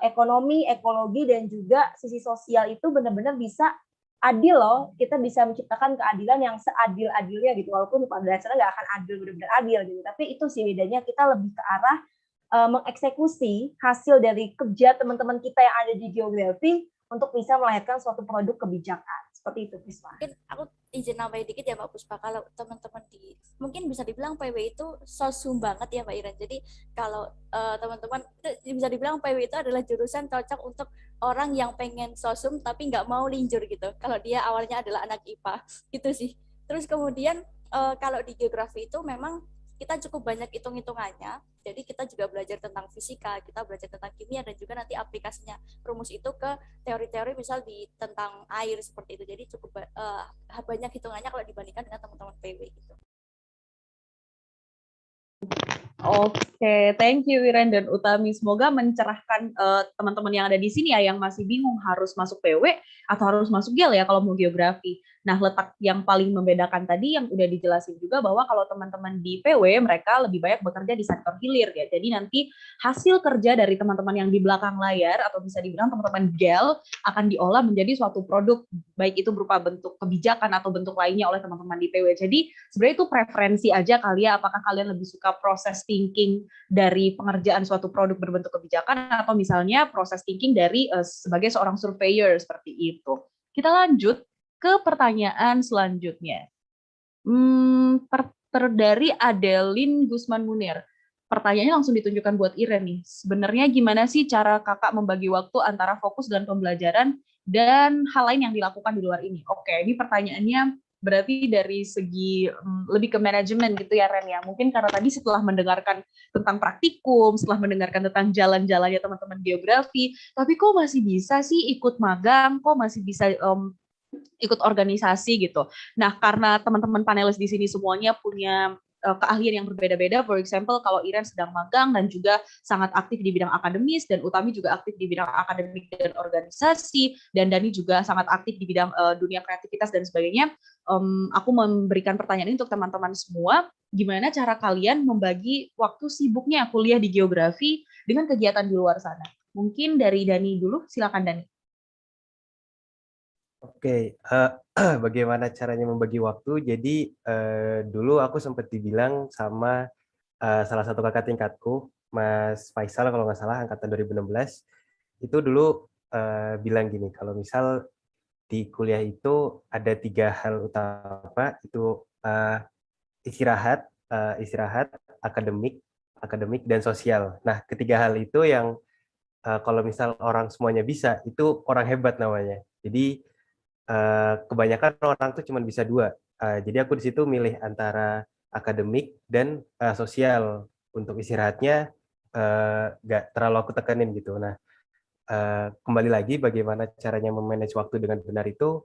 ekonomi, ekologi, dan juga sisi sosial itu benar-benar bisa adil loh, kita bisa menciptakan keadilan yang seadil-adilnya gitu, walaupun pada dasarnya nggak akan adil benar-benar adil gitu, tapi itu sih bedanya, kita lebih ke arah mengeksekusi hasil dari kerja teman-teman kita yang ada di geografi untuk bisa melahirkan suatu produk kebijakan. Seperti itu, Puspa. Mungkin aku izin nambahin dikit ya Mbak Puspa, kalau teman-teman mungkin bisa dibilang PW itu sosum banget ya Mbak Iren. Jadi kalau teman-teman bisa dibilang PW itu adalah jurusan cocok untuk orang yang pengen sosum tapi nggak mau linjur gitu. Kalau dia awalnya adalah anak IPA gitu sih. Terus kemudian kalau di geografi itu memang kita cukup banyak hitung-hitungannya. Jadi kita juga belajar tentang fisika, kita belajar tentang kimia, dan juga nanti aplikasinya rumus itu ke teori-teori misal tentang air seperti itu. Jadi cukup banyak hitungannya kalau dibandingkan dengan teman-teman PW gitu. Oke, thank you Wiren dan Utami. Semoga mencerahkan teman-teman yang ada di sini ya, yang masih bingung harus masuk PW atau harus masuk GEL ya kalau mau geografi. Nah, letak yang paling membedakan tadi yang udah dijelasin juga bahwa kalau teman-teman di PW mereka lebih banyak bekerja di sektor hilir ya. Jadi nanti hasil kerja dari teman-teman yang di belakang layar atau bisa dibilang teman-teman gel akan diolah menjadi suatu produk, baik itu berupa bentuk kebijakan atau bentuk lainnya oleh teman-teman di PW. Jadi sebenarnya itu preferensi aja kali ya, apakah kalian lebih suka proses thinking dari pengerjaan suatu produk berbentuk kebijakan atau misalnya proses thinking dari sebagai seorang surveyor seperti itu. Kita lanjut ke pertanyaan selanjutnya. Dari Adeline Gusman Munir. Pertanyaannya langsung ditunjukkan buat Iren nih. Sebenarnya gimana sih cara kakak membagi waktu antara fokus dan pembelajaran dan hal lain yang dilakukan di luar ini? Oke, ini pertanyaannya berarti dari segi lebih ke manajemen gitu ya Ren ya. Mungkin karena tadi setelah mendengarkan tentang praktikum, setelah mendengarkan tentang jalan-jalannya teman-teman geografi, tapi kok masih bisa sih ikut magang, kok masih bisa ikut organisasi gitu. Nah, karena teman-teman panelis di sini semuanya punya keahlian yang berbeda-beda. For example, kalau Iren sedang magang dan juga sangat aktif di bidang akademis, dan Utami juga aktif di bidang akademik dan organisasi, dan Dani juga sangat aktif di bidang dunia kreativitas dan sebagainya. Aku memberikan pertanyaan ini untuk teman-teman semua, gimana cara kalian membagi waktu sibuknya kuliah di geografi dengan kegiatan di luar sana? Mungkin dari Dani dulu, silakan Dani. Oke, bagaimana caranya membagi waktu? Jadi dulu aku sempat dibilang sama salah satu kakak tingkatku, Mas Faisal kalau nggak salah, angkatan 2016, itu dulu bilang gini, kalau misal di kuliah itu ada 3 hal utama, itu istirahat, akademik dan sosial. Nah, ketiga hal itu yang kalau misal orang semuanya bisa, itu orang hebat namanya. Jadi kebanyakan orang tuh cuma bisa 2. Jadi aku di situ milih antara akademik dan sosial. Untuk istirahatnya nggak terlalu aku tekanin gitu. Nah, kembali lagi bagaimana caranya memanage waktu dengan benar itu,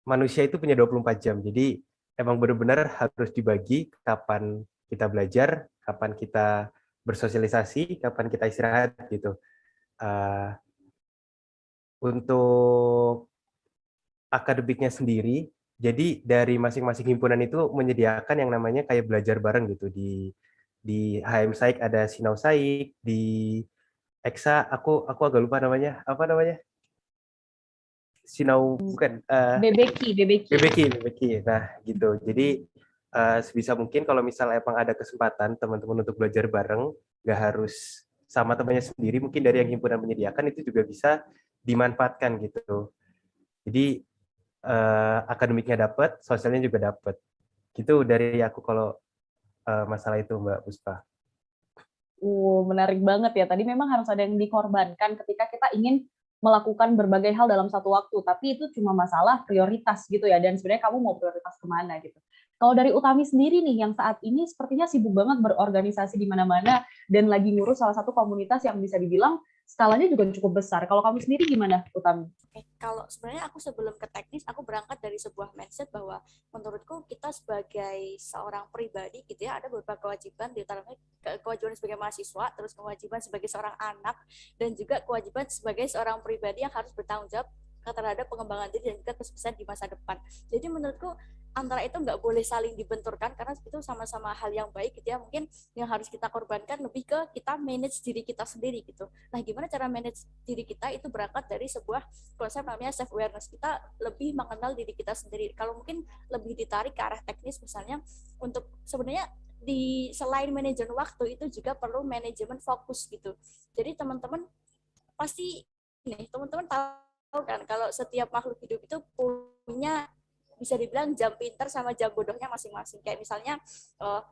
manusia itu punya 24 jam. Jadi emang benar-benar harus dibagi kapan kita belajar, kapan kita bersosialisasi, kapan kita istirahat gitu. Untuk akademiknya sendiri, jadi dari masing-masing himpunan itu menyediakan yang namanya kayak belajar bareng gitu. Di HM Saik ada Sinau Saik, di Eksa aku agak lupa namanya, apa namanya? Sinau bukan BBQ. Nah, gitu. Jadi sebisa mungkin kalau misalnya emang ada kesempatan teman-teman untuk belajar bareng, nggak harus sama temannya sendiri, mungkin dari yang himpunan menyediakan itu juga bisa dimanfaatkan gitu. Jadi akademiknya dapat, sosialnya juga dapat. Gitu dari aku kalau masalah itu, Mbak Puspa. Menarik banget ya. Tadi memang harus ada yang dikorbankan ketika kita ingin melakukan berbagai hal dalam satu waktu, tapi itu cuma masalah prioritas gitu ya, dan sebenarnya kamu mau prioritas kemana gitu. Kalau dari Utami sendiri nih, yang saat ini sepertinya sibuk banget berorganisasi di mana-mana, dan lagi ngurus salah satu komunitas yang bisa dibilang skalanya juga cukup besar. Kalau kamu sendiri gimana, Utami? Kalau sebenarnya aku sebelum ke teknis, aku berangkat dari sebuah mindset bahwa menurutku kita sebagai seorang pribadi gitu ya, ada beberapa kewajiban, diantaranya kewajiban sebagai mahasiswa, terus kewajiban sebagai seorang anak, dan juga kewajiban sebagai seorang pribadi yang harus bertanggung jawab terhadap pengembangan diri dan juga kesuksesan di masa depan. Jadi menurutku antara itu nggak boleh saling dibenturkan karena itu sama-sama hal yang baik gitu ya. Mungkin yang harus kita korbankan lebih ke kita manage diri kita sendiri gitu. Nah, gimana cara manage diri kita itu berangkat dari sebuah konsep namanya self awareness. Kita lebih mengenal diri kita sendiri. Kalau mungkin lebih ditarik ke arah teknis misalnya, untuk sebenarnya di selain manajemen waktu itu juga perlu manajemen fokus gitu. Jadi teman-teman pasti nih, teman-teman tahu kan kalau setiap makhluk hidup itu punya bisa dibilang jam pintar sama jam bodohnya masing-masing. Kayak misalnya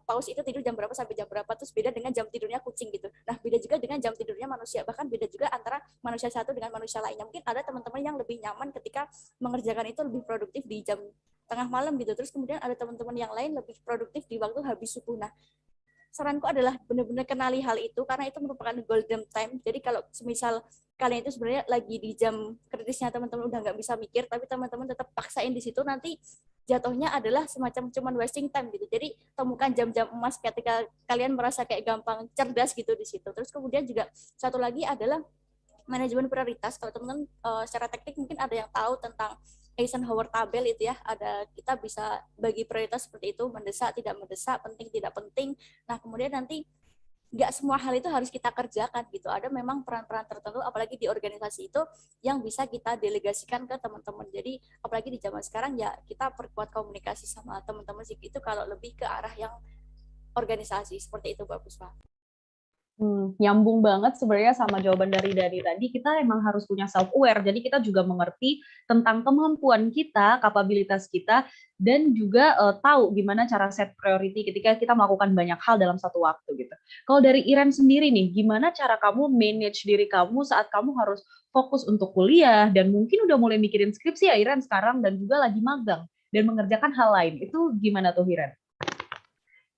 paus itu tidur jam berapa sampai jam berapa, terus beda dengan jam tidurnya kucing gitu. Nah, beda juga dengan jam tidurnya manusia, bahkan beda juga antara manusia satu dengan manusia lainnya. Mungkin ada teman-teman yang lebih nyaman ketika mengerjakan itu lebih produktif di jam tengah malam gitu. Terus kemudian ada teman-teman yang lain lebih produktif di waktu habis subuh. Nah, saranku adalah benar-benar kenali hal itu karena itu merupakan golden time. Jadi kalau semisal kalian itu sebenarnya lagi di jam kritisnya teman-teman udah nggak bisa mikir, tapi teman-teman tetap paksain di situ, nanti jatuhnya adalah semacam cuman wasting time gitu. Jadi temukan jam-jam emas ketika kalian merasa kayak gampang cerdas gitu di situ. Terus kemudian juga satu lagi adalah manajemen prioritas. Kalau teman-teman secara teknik mungkin ada yang tahu tentang Eisenhower tabel itu ya, ada kita bisa bagi prioritas seperti itu, mendesak, tidak mendesak, penting, tidak penting. Nah, kemudian nanti nggak semua hal itu harus kita kerjakan gitu. Ada memang peran-peran tertentu, apalagi di organisasi itu, yang bisa kita delegasikan ke teman-teman. Jadi, apalagi di zaman sekarang ya, kita perkuat komunikasi sama teman-teman sih itu kalau lebih ke arah yang organisasi, seperti itu Mbak Puspa. Nyambung banget sebenarnya sama jawaban dari tadi. Kita emang harus punya self aware. Jadi kita juga mengerti tentang kemampuan kita, kapabilitas kita, dan juga tahu gimana cara set priority ketika kita melakukan banyak hal dalam satu waktu gitu. Kalau dari Iren sendiri nih, gimana cara kamu manage diri kamu saat kamu harus fokus untuk kuliah dan mungkin udah mulai mikirin skripsi ya Iren sekarang dan juga lagi magang dan mengerjakan hal lain. Itu gimana tuh Iren?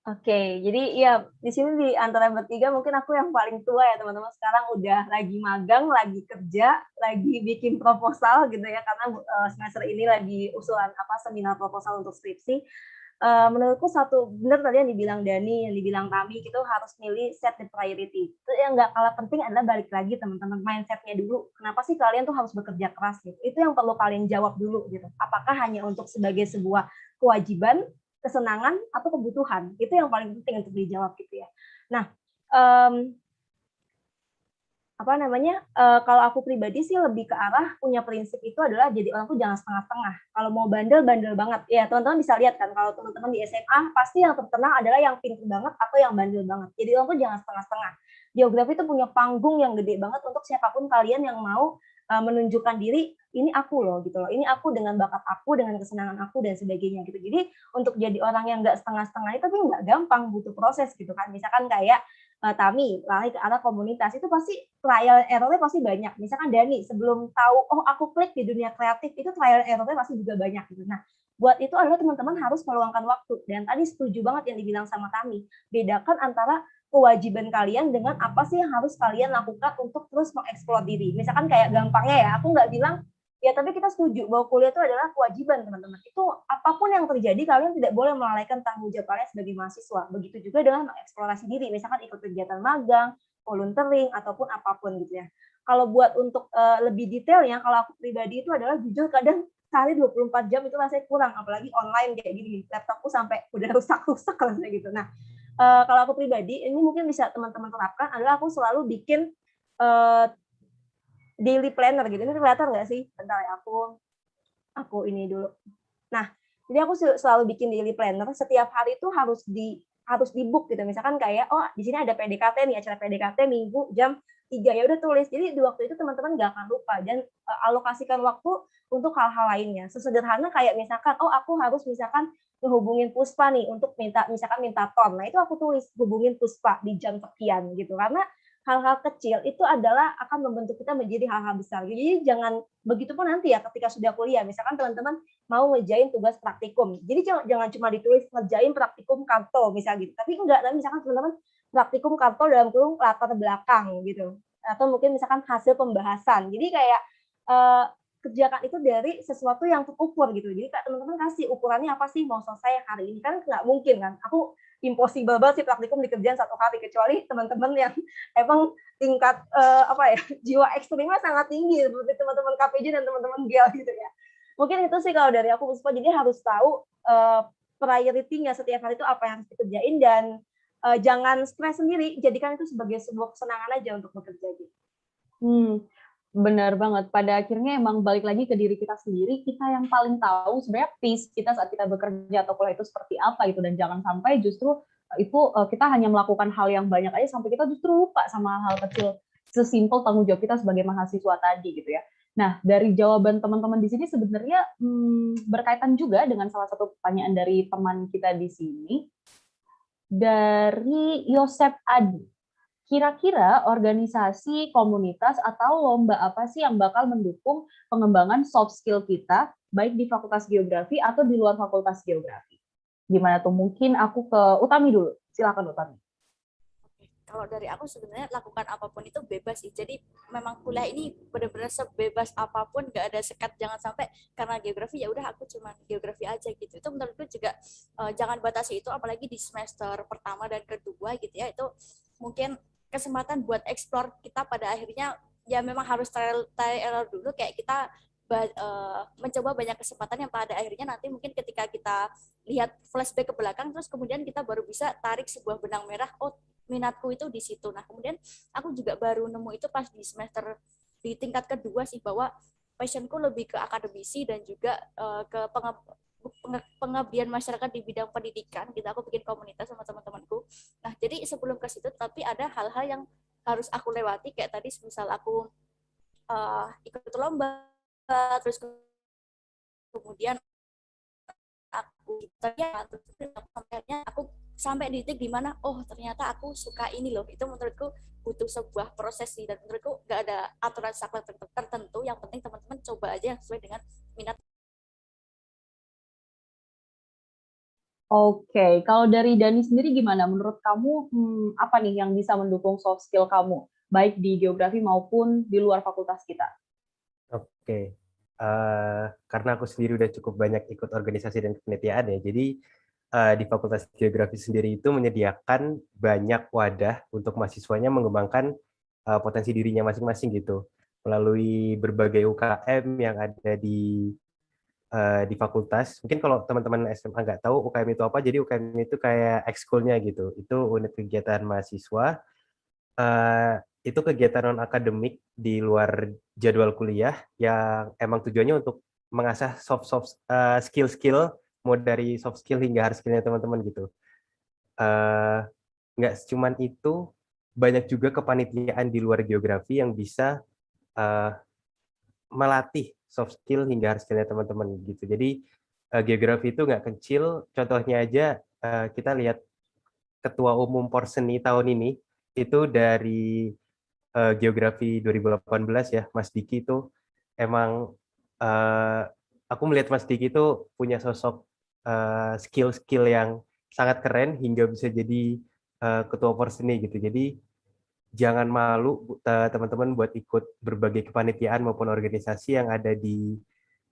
Oke, jadi ya di sini di antara bertiga mungkin aku yang paling tua ya teman-teman. Sekarang udah lagi magang, lagi kerja, lagi bikin proposal gitu ya, karena semester ini lagi usulan seminar proposal untuk skripsi. Menurutku satu benar tadi yang dibilang Dani, yang dibilang kami, itu harus milih set the priority. Itu yang nggak kalah penting adalah balik lagi teman-teman mindsetnya dulu. Kenapa sih kalian tuh harus bekerja keras gitu? Itu yang perlu kalian jawab dulu gitu. Apakah hanya untuk sebagai sebuah kewajiban, kesenangan atau kebutuhan? Itu yang paling penting untuk dijawab gitu ya. Nah, kalau aku pribadi sih lebih ke arah punya prinsip itu adalah jadi orang tuh jangan setengah-setengah. Kalau mau bandel banget ya, teman-teman bisa lihat kan kalau teman-teman di SMA pasti yang terkenal adalah yang pintar banget atau yang bandel banget. Jadi orang tuh jangan setengah-setengah. Geografi itu punya panggung yang gede banget untuk siapapun kalian yang mau menunjukkan diri, ini aku loh gitu loh, ini aku dengan bakat aku, dengan kesenangan aku dan sebagainya gitu. Jadi untuk jadi orang yang nggak setengah-setengah itu tapi nggak gampang, butuh proses gitu kan. Misalkan kayak Tami lari ke arah komunitas itu pasti trial errornya pasti banyak. Misalkan Dani sebelum tahu oh aku klik di dunia kreatif itu trial errornya pasti juga banyak gitu. Nah, buat itu adalah teman-teman harus meluangkan waktu. Dan tadi setuju banget yang dibilang sama Tami. Bedakan antara kewajiban kalian dengan apa sih yang harus kalian lakukan untuk terus mengeksplor diri. Misalkan kayak gampangnya ya, aku nggak bilang ya tapi kita setuju bahwa kuliah itu adalah kewajiban teman-teman. Itu apapun yang terjadi kalian tidak boleh melalaikan tanggung jawab kalian sebagai mahasiswa. Begitu juga dengan mengeksplorasi diri, misalkan ikut kegiatan magang, volunteering ataupun apapun gitu ya. Kalau buat untuk lebih detailnya, kalau aku pribadi itu adalah jujur kadang sehari 24 jam itu rasanya kurang, apalagi online kayak gini. Laptopku sampai udah rusak-rusak rasanya gitu. Nah, kalau aku pribadi ini mungkin bisa teman-teman terapkan adalah aku selalu bikin daily planner gitu. Ini kelihatan nggak sih? Bentar ya, aku ini dulu. Nah, jadi aku selalu bikin daily planner. Setiap hari itu harus di book gitu. Misalkan kayak, oh di sini ada PDKT nih, acara PDKT minggu jam 3 ya udah tulis. Jadi di waktu itu teman-teman nggak akan lupa dan alokasikan waktu untuk hal-hal lainnya. Sesederhana kayak misalkan, oh aku harus misalkan ngehubungin Puspa nih untuk minta ton. Nah itu aku tulis hubungin Puspa di jam sekian gitu. Karena hal-hal kecil itu adalah akan membentuk kita menjadi hal-hal besar. Jadi jangan begitu pun nanti ya ketika sudah kuliah. Misalkan teman-teman mau ngerjain tugas praktikum. Jadi jangan cuma ditulis ngerjain praktikum kanto misalnya gitu. Tapi enggak, tapi misalkan teman-teman praktikum kanto dalam kurung latar belakang gitu. Atau mungkin misalkan hasil pembahasan. Jadi kayak kerjakan itu dari sesuatu yang terukur gitu. Jadi teman-teman kasih ukurannya apa sih mau selesai hari ini. Kan nggak mungkin kan. Aku impossible banget sih praktikum dikerjain 1 hari, kecuali teman-teman yang emang tingkat jiwa ekstrimnya sangat tinggi seperti teman-teman KPJ dan teman-teman GEL gitu ya. Mungkin itu sih kalau dari aku Puspa. Jadi harus tahu priority-nya setiap hari itu apa yang harus dikerjain dan jangan stres sendiri, jadikan itu sebagai sebuah kesenangan aja untuk bekerja gitu. Benar banget. Pada akhirnya emang balik lagi ke diri kita sendiri, kita yang paling tahu sebenarnya pace kita saat kita bekerja atau kuliah itu seperti apa itu, dan jangan sampai justru itu kita hanya melakukan hal yang banyak aja sampai kita justru lupa sama hal kecil sesimpel tanggung jawab kita sebagai mahasiswa tadi gitu ya. Nah, dari jawaban teman-teman di sini sebenarnya berkaitan juga dengan salah satu pertanyaan dari teman kita di sini, dari Yosep Adi. Kira-kira organisasi, komunitas, atau lomba apa sih yang bakal mendukung pengembangan soft skill kita, baik di Fakultas Geografi atau di luar Fakultas Geografi? Gimana tuh? Mungkin aku ke Utami dulu. Silakan Utami. Kalau dari aku sebenarnya lakukan apapun itu bebas sih. Jadi memang kuliah ini benar-benar sebebas apapun, nggak ada sekat. Jangan sampai karena geografi ya udah aku cuma geografi aja gitu. Itu menurutku juga jangan batasi itu, apalagi di semester pertama dan kedua gitu ya. Itu mungkin kesempatan buat explore kita pada akhirnya ya memang harus trial error dulu, kayak kita mencoba banyak kesempatan yang pada akhirnya nanti mungkin ketika kita lihat flashback ke belakang terus kemudian kita baru bisa tarik sebuah benang merah, oh minatku itu di situ. Nah kemudian aku juga baru nemu itu pas di semester di tingkat kedua sih, bahwa passionku lebih ke akademisi dan juga ke pengabdian masyarakat di bidang pendidikan gitu. Aku bikin komunitas sama teman-temanku. Nah jadi sebelum ke situ tapi ada hal-hal yang harus aku lewati, kayak tadi misal aku ikut lomba, terus kemudian aku terus akhirnya aku sampai di titik dimana oh ternyata aku suka ini loh. Itu menurutku butuh sebuah proses sih, dan menurutku nggak ada aturan saklek tertentu, yang penting teman-teman coba aja yang sesuai dengan minat. Oke, kalau dari Dani sendiri gimana? Menurut kamu apa nih yang bisa mendukung soft skill kamu, baik di geografi maupun di luar fakultas kita? Oke, karena aku sendiri udah cukup banyak ikut organisasi dan kepanitiaan ya, jadi di Fakultas Geografi sendiri itu menyediakan banyak wadah untuk mahasiswanya mengembangkan potensi dirinya masing-masing gitu, melalui berbagai UKM yang ada di fakultas. Mungkin kalau teman-teman SMA nggak tahu UKM itu apa, jadi UKM itu kayak ekskulnya gitu. Itu unit kegiatan mahasiswa. Itu kegiatan non akademik di luar jadwal kuliah yang emang tujuannya untuk mengasah skill-skill, mau dari soft skill hingga hard skill-nya teman-teman gitu. Nggak cuman itu, banyak juga kepanitiaan di luar geografi yang bisa melatih soft skill hingga hard skill-nya teman-teman gitu. Jadi geografi itu nggak kecil. Contohnya aja kita lihat Ketua Umum Porseni tahun ini itu dari geografi 2018 ya, Mas Diki itu emang aku melihat Mas Diki itu punya sosok skill-skill yang sangat keren hingga bisa jadi Ketua Porseni gitu. Jadi jangan malu teman-teman buat ikut berbagai kepanitiaan maupun organisasi yang ada di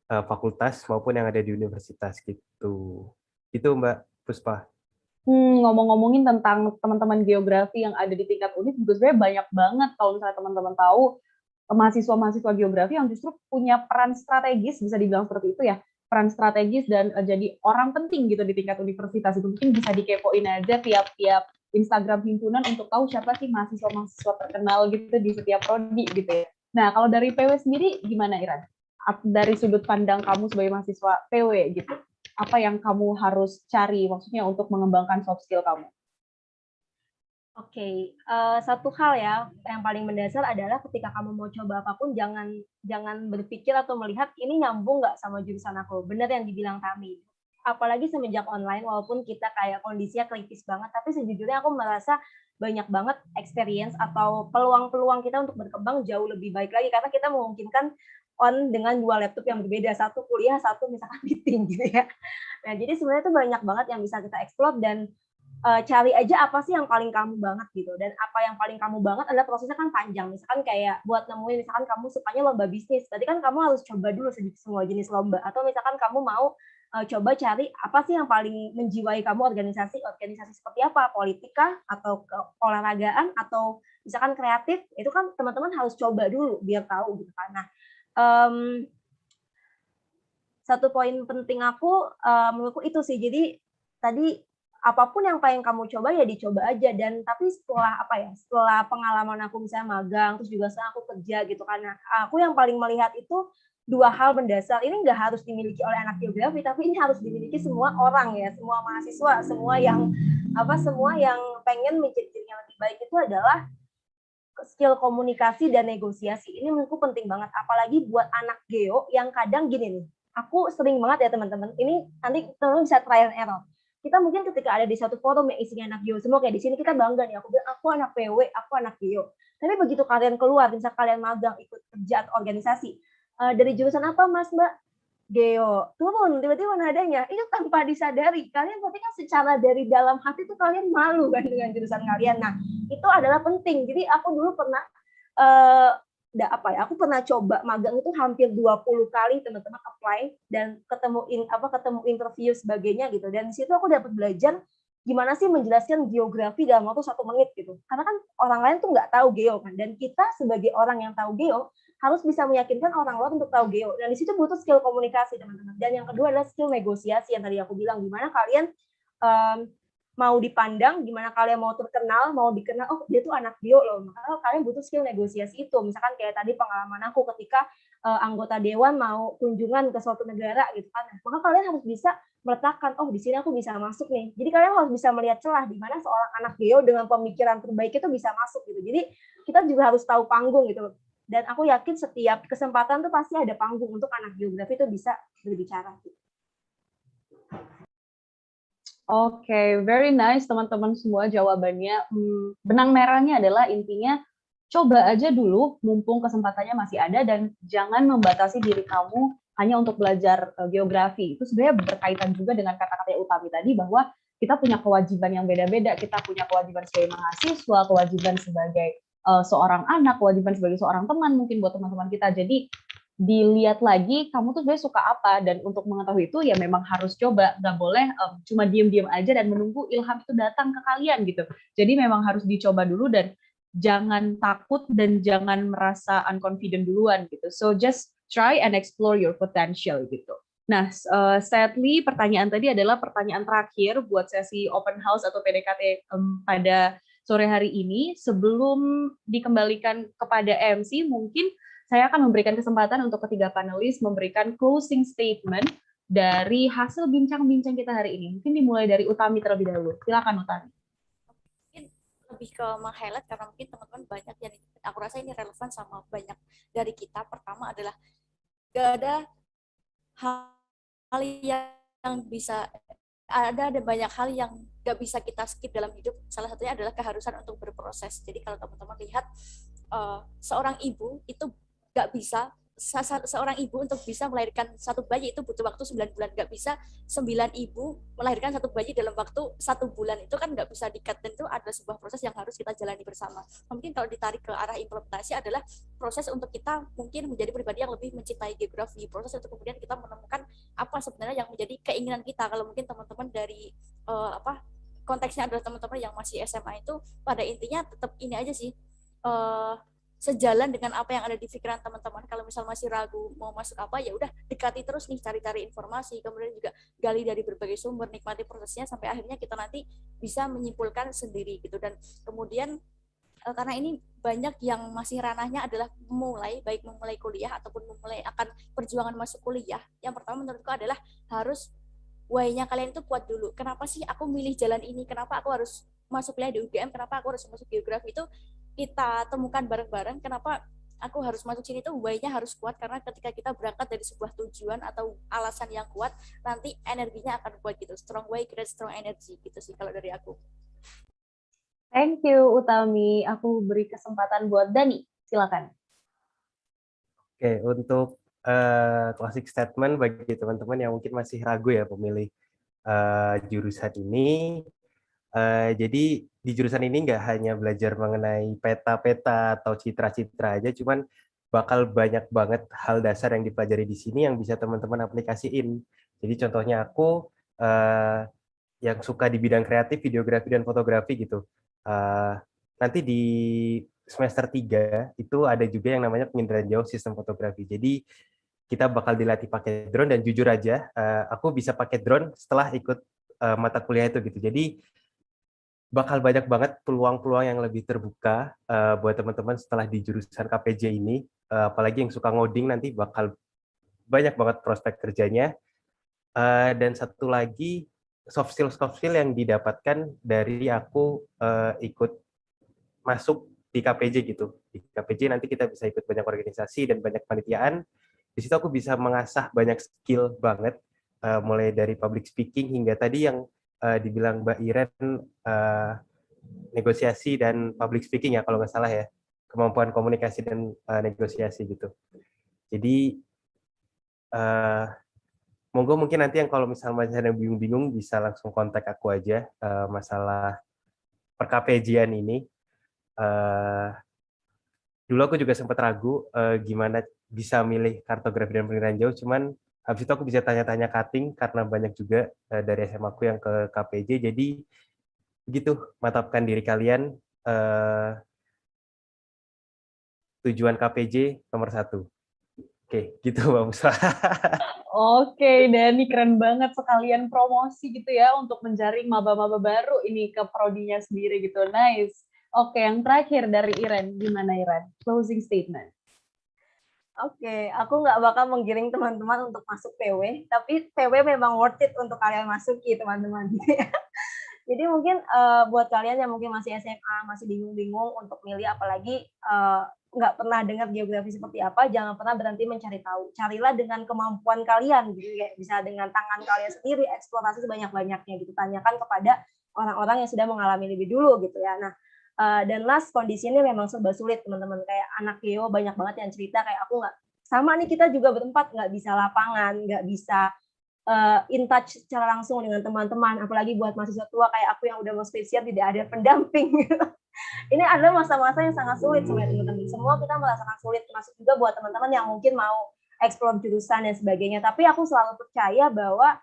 fakultas maupun yang ada di universitas gitu. Itu Mbak Puspa. Ngomong-ngomongin tentang teman-teman geografi yang ada di tingkat univ, juga sebenarnya banyak banget kalau misalnya teman-teman tahu mahasiswa-mahasiswa geografi yang justru punya peran strategis, bisa dibilang seperti itu ya, peran strategis dan jadi orang penting gitu di tingkat universitas. Itu mungkin bisa dikepoin aja tiap-tiap Instagram himpunan untuk tahu siapa sih mahasiswa-mahasiswa terkenal gitu di setiap prodi gitu ya. Nah, kalau dari PW sendiri gimana Iran? Dari sudut pandang kamu sebagai mahasiswa PW gitu, apa yang kamu harus cari maksudnya untuk mengembangkan soft skill kamu? Oke, satu hal ya yang paling mendasar adalah ketika kamu mau coba apapun jangan berpikir atau melihat ini nyambung nggak sama jurusan aku. Bener yang dibilang Tami. Apalagi semenjak online, walaupun kita kayak kondisinya kritis banget, tapi sejujurnya aku merasa banyak banget experience atau peluang-peluang kita untuk berkembang jauh lebih baik lagi karena kita memungkinkan on dengan 2 laptop yang berbeda, satu kuliah, satu misalkan meeting gitu ya. Nah, jadi sebenarnya itu banyak banget yang bisa kita explore dan cari aja apa sih yang paling kamu banget gitu, dan apa yang paling kamu banget adalah prosesnya kan panjang. Misalkan kayak buat nemuin, misalkan kamu sukanya lomba bisnis, berarti kan kamu harus coba dulu semua jenis lomba, atau misalkan kamu mau coba cari apa sih yang paling menjiwai kamu, organisasi seperti apa, politika atau keolahragaan atau misalkan kreatif, itu kan teman-teman harus coba dulu biar tahu gitu kan. Nah, satu poin penting aku menurutku itu sih, jadi tadi apapun yang pengen kamu coba ya dicoba aja, dan tapi setelah pengalaman aku misalnya magang terus juga sekarang aku kerja gitu, karena aku yang paling melihat itu 2 hal mendasar ini nggak harus dimiliki oleh anak geografi, tapi ini harus dimiliki semua orang ya, semua mahasiswa, semua yang pengen menjadi dirinya lebih baik, itu adalah skill komunikasi dan negosiasi. Ini menurutku penting banget, apalagi buat anak geo yang kadang gini nih, aku sering banget ya teman-teman, ini nanti teman-teman bisa trial and error. Kita mungkin ketika ada di satu forum yang isinya anak geo semua, kayak di sini kita bangga nih, aku bilang aku anak PW, aku anak geo. Tapi begitu kalian keluar, misal kalian magang ikut kerja atau organisasi, dari jurusan apa Mas Mbak? Geo. Turun tiba-tiba nadanya, itu tanpa disadari. Kalian berarti kan secara dari dalam hati tuh kalian malu kan dengan jurusan kalian. Nah, itu adalah penting. Jadi aku dulu pernah aku pernah coba magang itu hampir 20 kali teman-teman apply dan ketemu interview sebagainya gitu, dan di situ aku dapat belajar gimana sih menjelaskan geografi dalam waktu 1 menit gitu. Karena kan orang lain tuh nggak tahu geo kan, dan kita sebagai orang yang tahu geo harus bisa meyakinkan orang luar untuk tahu geo. Dan di situ butuh skill komunikasi teman-teman. Dan yang kedua adalah skill negosiasi yang tadi aku bilang, gimana kalian mau dipandang, gimana kalian mau terkenal, mau dikenal, oh dia tuh anak geo loh. Maka kalian butuh skill negosiasi itu. Misalkan kayak tadi pengalaman aku ketika anggota dewan mau kunjungan ke suatu negara gitu kan. Maka kalian harus bisa meletakkan, oh di sini aku bisa masuk nih. Jadi kalian harus bisa melihat celah di mana seorang anak geo dengan pemikiran terbaik itu bisa masuk gitu. Jadi kita juga harus tahu panggung gitu. Dan aku yakin setiap kesempatan tuh pasti ada panggung untuk anak geografi itu bisa berbicara. Oke, very nice teman-teman semua jawabannya. Benang merahnya adalah intinya coba aja dulu mumpung kesempatannya masih ada dan jangan membatasi diri kamu hanya untuk belajar geografi. Itu sebenarnya berkaitan juga dengan kata-kata Utami tadi bahwa kita punya kewajiban yang beda-beda. Kita punya kewajiban sebagai mahasiswa, kewajiban sebagai seorang anak, kewajiban sebagai seorang teman mungkin buat teman-teman kita. Jadi dilihat lagi kamu tuh sebenarnya suka apa, dan untuk mengetahui itu ya memang harus coba, nggak boleh cuma diem-diem aja dan menunggu ilham itu datang ke kalian gitu. Jadi memang harus dicoba dulu dan jangan takut dan jangan merasa unconfident duluan gitu. So just try and explore your potential gitu. Nah, sadly pertanyaan tadi adalah pertanyaan terakhir buat sesi open house atau PDKT pada sore hari ini. Sebelum dikembalikan kepada MC, mungkin saya akan memberikan kesempatan untuk ketiga panelis memberikan closing statement dari hasil bincang-bincang kita hari ini. Mungkin dimulai dari Utami terlebih dahulu. Silakan Utami. Mungkin lebih ke meng-highlight karena mungkin teman-teman banyak yang aku rasa ini relevan sama banyak dari kita. Pertama adalah gak ada hal yang bisa, ada banyak hal yang gak bisa kita skip dalam hidup. Salah satunya adalah keharusan untuk berproses. Jadi kalau teman-teman lihat seorang ibu itu gak bisa, seorang ibu untuk bisa melahirkan satu bayi itu butuh waktu 9 bulan. Gak bisa 9 ibu melahirkan satu bayi dalam waktu 1 bulan. Itu kan gak bisa di-cut, dan itu adalah sebuah proses yang harus kita jalani bersama. Mungkin kalau ditarik ke arah implementasi adalah proses untuk kita mungkin menjadi pribadi yang lebih mencintai geografi. Proses untuk kemudian kita menemukan apa sebenarnya yang menjadi keinginan kita. Kalau mungkin teman-teman dari konteksnya adalah teman-teman yang masih SMA, itu pada intinya tetap ini aja sih, sejalan dengan apa yang ada di pikiran teman-teman. Kalau misal masih ragu mau masuk apa, ya udah dekati terus nih, cari-cari informasi, kemudian juga gali dari berbagai sumber, nikmati prosesnya sampai akhirnya kita nanti bisa menyimpulkan sendiri gitu. Dan kemudian karena ini banyak yang masih ranahnya adalah baik memulai kuliah ataupun memulai akan perjuangan masuk kuliah. Yang pertama menurutku adalah harus why-nya kalian itu kuat dulu. Kenapa sih aku milih jalan ini? Kenapa aku harus masuk kuliah di UGM? Kenapa aku harus masuk geografi? Itu kita temukan bareng-bareng. Kenapa aku harus masuk sini, itu why-nya harus kuat, karena ketika kita berangkat dari sebuah tujuan atau alasan yang kuat, nanti energinya akan kuat gitu. Strong why creates strong energy gitu sih kalau dari aku. Thank you Utami. Aku beri kesempatan buat Dani. Silakan. Oke, untuk closing statement bagi teman-teman yang mungkin masih ragu ya memilih jurusan ini. Jadi di jurusan ini nggak hanya belajar mengenai peta-peta atau citra-citra aja, cuman bakal banyak banget hal dasar yang dipelajari di sini yang bisa teman-teman aplikasiin. Jadi contohnya aku yang suka di bidang kreatif, videografi dan fotografi gitu. Nanti di semester 3 itu ada juga yang namanya penginderaan jauh sistem fotografi. Jadi kita bakal dilatih pakai drone, dan jujur aja aku bisa pakai drone setelah ikut mata kuliah itu gitu. Jadi bakal banyak banget peluang-peluang yang lebih terbuka buat teman-teman setelah di jurusan KPJ ini, apalagi yang suka ngoding nanti bakal banyak banget prospek kerjanya. Dan satu lagi soft skill yang didapatkan dari aku ikut masuk di KPJ gitu. Di KPJ nanti kita bisa ikut banyak organisasi dan banyak panitiaan. Di situ aku bisa mengasah banyak skill banget, mulai dari public speaking hingga tadi yang dibilang Mbak Iren, negosiasi dan public speaking ya kalau nggak salah ya, kemampuan komunikasi dan negosiasi gitu. Jadi monggo mungkin nanti yang kalau misalnya masih ada yang bingung-bingung bisa langsung kontak aku aja masalah per-KPJ-an ini. Dulu aku juga sempat ragu gimana bisa milih kartografi dan penginderaan jauh, cuman habis itu aku bisa tanya-tanya cutting karena banyak juga dari SMA aku yang ke KPJ, jadi begitu, mantapkan diri kalian, tujuan KPJ nomor 1. Oke, gitu Mbak Puspa. Oke, Dani keren banget sekalian promosi gitu ya untuk menjaring maba-maba baru ini ke prodinya sendiri gitu. Nice. Oke, yang terakhir dari Iren, gimana Iren? Closing statement. Oke, aku nggak bakal menggiring teman-teman untuk masuk PW, tapi PW memang worth it untuk kalian masuki teman-teman. Jadi mungkin buat kalian yang mungkin masih SMA, masih bingung-bingung untuk milih, apalagi nggak pernah dengar geografi seperti apa, jangan pernah berhenti mencari tahu. Carilah dengan kemampuan kalian, gitu, kayak bisa dengan tangan kalian sendiri, eksplorasi sebanyak-banyaknya gitu. Tanyakan kepada orang-orang yang sudah mengalami lebih dulu gitu ya. Nah, dan last, kondisi ini memang serba sulit teman-teman. Kayak anak Geo banyak banget yang cerita kayak aku nggak sama nih, kita juga berempat nggak bisa lapangan, nggak bisa in touch secara langsung dengan teman-teman, apalagi buat mahasiswa tua kayak aku yang udah mau skripsian tidak ada pendamping. Ini adalah masa-masa yang sangat sulit sebenarnya teman-teman. Semua kita merasakan sulit, termasuk juga buat teman-teman yang mungkin mau eksplor jurusan dan sebagainya. Tapi aku selalu percaya bahwa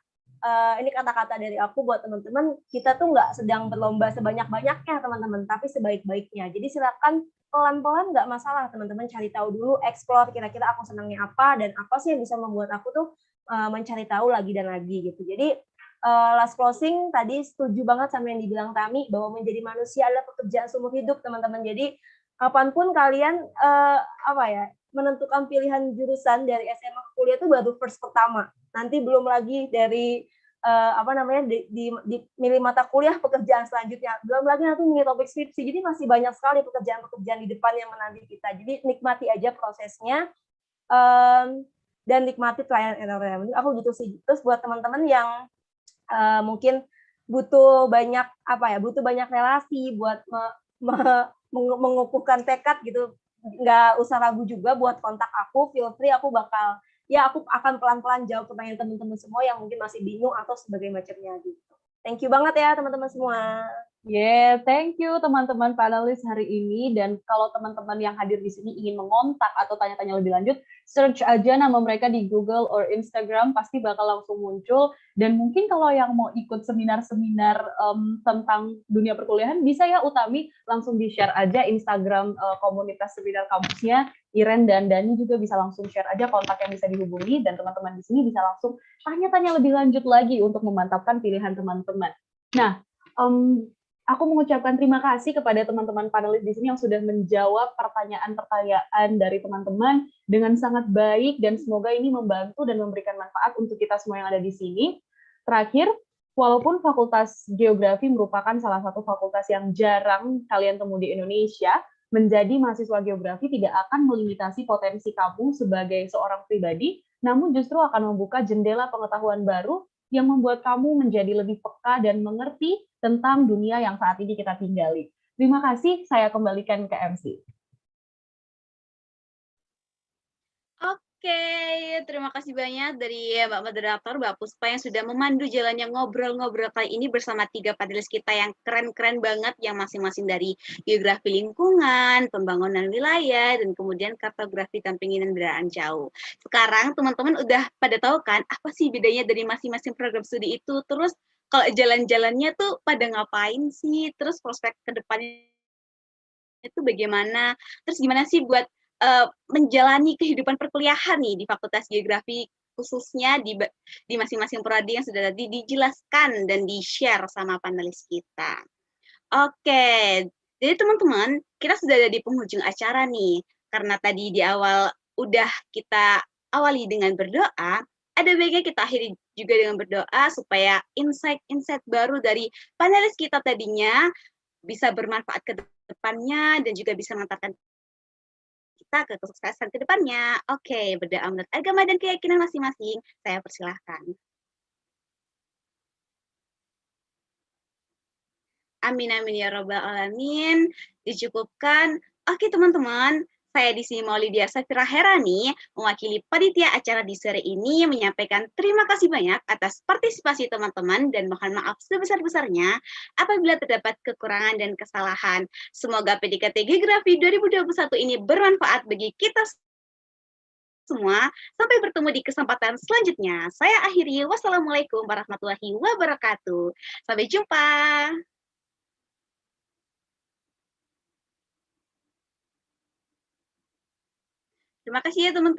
ini kata-kata dari aku buat teman-teman, kita tuh nggak sedang berlomba sebanyak-banyaknya teman-teman, tapi sebaik-baiknya. Jadi silakan pelan-pelan, nggak masalah teman-teman, cari tahu dulu, explore kira-kira aku senangnya apa dan apa sih yang bisa membuat aku tuh mencari tahu lagi dan lagi gitu. Jadi last closing, tadi setuju banget sama yang dibilang Tami bahwa menjadi manusia adalah pekerjaan seumur hidup teman-teman. Jadi kapanpun kalian menentukan pilihan jurusan dari SMA ke kuliah itu baru first pertama. Nanti belum lagi dari di milih mata kuliah pekerjaan selanjutnya, belum lagi nanti milih topik skripsi. Jadi masih banyak sekali pekerjaan-pekerjaan di depan yang menanti kita. Jadi nikmati aja prosesnya dan nikmati trial and error. Aku gitu sih. Terus buat teman-teman yang mungkin butuh banyak relasi buat mengukuhkan tekad gitu, nggak usah ragu juga buat kontak aku, feel free, aku akan pelan-pelan jawab pertanyaan teman-teman semua yang mungkin masih bingung atau sebagainya macamnya gitu. Thank you banget ya teman-teman semua. Yeah, thank you teman-teman panelis hari ini. Dan kalau teman-teman yang hadir di sini ingin mengontak atau tanya-tanya lebih lanjut, search aja nama mereka di Google or Instagram, pasti bakal langsung muncul. Dan mungkin kalau yang mau ikut seminar-seminar tentang dunia perkuliahan, bisa ya Utami langsung di-share aja Instagram komunitas seminar kampusnya. Iren dan Dani juga bisa langsung share aja kontak yang bisa dihubungi, dan teman-teman di sini bisa langsung tanya-tanya lebih lanjut lagi untuk memantapkan pilihan teman-teman. Nah, aku mengucapkan terima kasih kepada teman-teman panelis di sini yang sudah menjawab pertanyaan-pertanyaan dari teman-teman dengan sangat baik, dan semoga ini membantu dan memberikan manfaat untuk kita semua yang ada di sini. Terakhir, walaupun Fakultas Geografi merupakan salah satu fakultas yang jarang kalian temui di Indonesia, menjadi mahasiswa geografi tidak akan melimitasi potensi kamu sebagai seorang pribadi, namun justru akan membuka jendela pengetahuan baru yang membuat kamu menjadi lebih peka dan mengerti tentang dunia yang saat ini kita tinggali. Terima kasih, saya kembalikan ke MC. Oke, terima kasih banyak dari Mbak Moderator, Mbak Puspa yang sudah memandu jalannya ngobrol-ngobrol kali ini bersama 3 panelis kita yang keren-keren banget, yang masing-masing dari geografi lingkungan, pembangunan wilayah, dan kemudian kartografi dan penginderaan jauh. Sekarang teman-teman udah pada tahu kan apa sih bedanya dari masing-masing program studi itu, terus kalau jalan-jalannya tuh pada ngapain sih, terus prospek ke depannya itu bagaimana, terus gimana sih buat menjalani kehidupan perkuliahan nih di Fakultas Geografi, khususnya di masing-masing prodi yang sudah tadi dijelaskan dan di-share sama panelis kita. Oke, jadi teman-teman, kita sudah ada di penghujung acara nih. Karena tadi di awal udah kita awali dengan berdoa, ada baiknya kita akhiri juga dengan berdoa supaya insight-insight baru dari panelis kita tadinya bisa bermanfaat ke depannya dan juga bisa mengantarkan kita ke kesuksesan ke depannya. Oke, berdoa menurut agama dan keyakinan masing-masing. Saya persilahkan. Amin, amin, ya robbal alamin. Dicukupkan. Oke, teman-teman. Saya di sini Maulidia Safira Herani, mewakili panitia acara di sore ini, menyampaikan terima kasih banyak atas partisipasi teman-teman dan mohon maaf sebesar-besarnya apabila terdapat kekurangan dan kesalahan. Semoga PDKT Geografi 2021 ini bermanfaat bagi kita semua. Sampai bertemu di kesempatan selanjutnya. Saya akhiri. Wassalamualaikum warahmatullahi wabarakatuh. Sampai jumpa. Terima kasih ya teman-teman.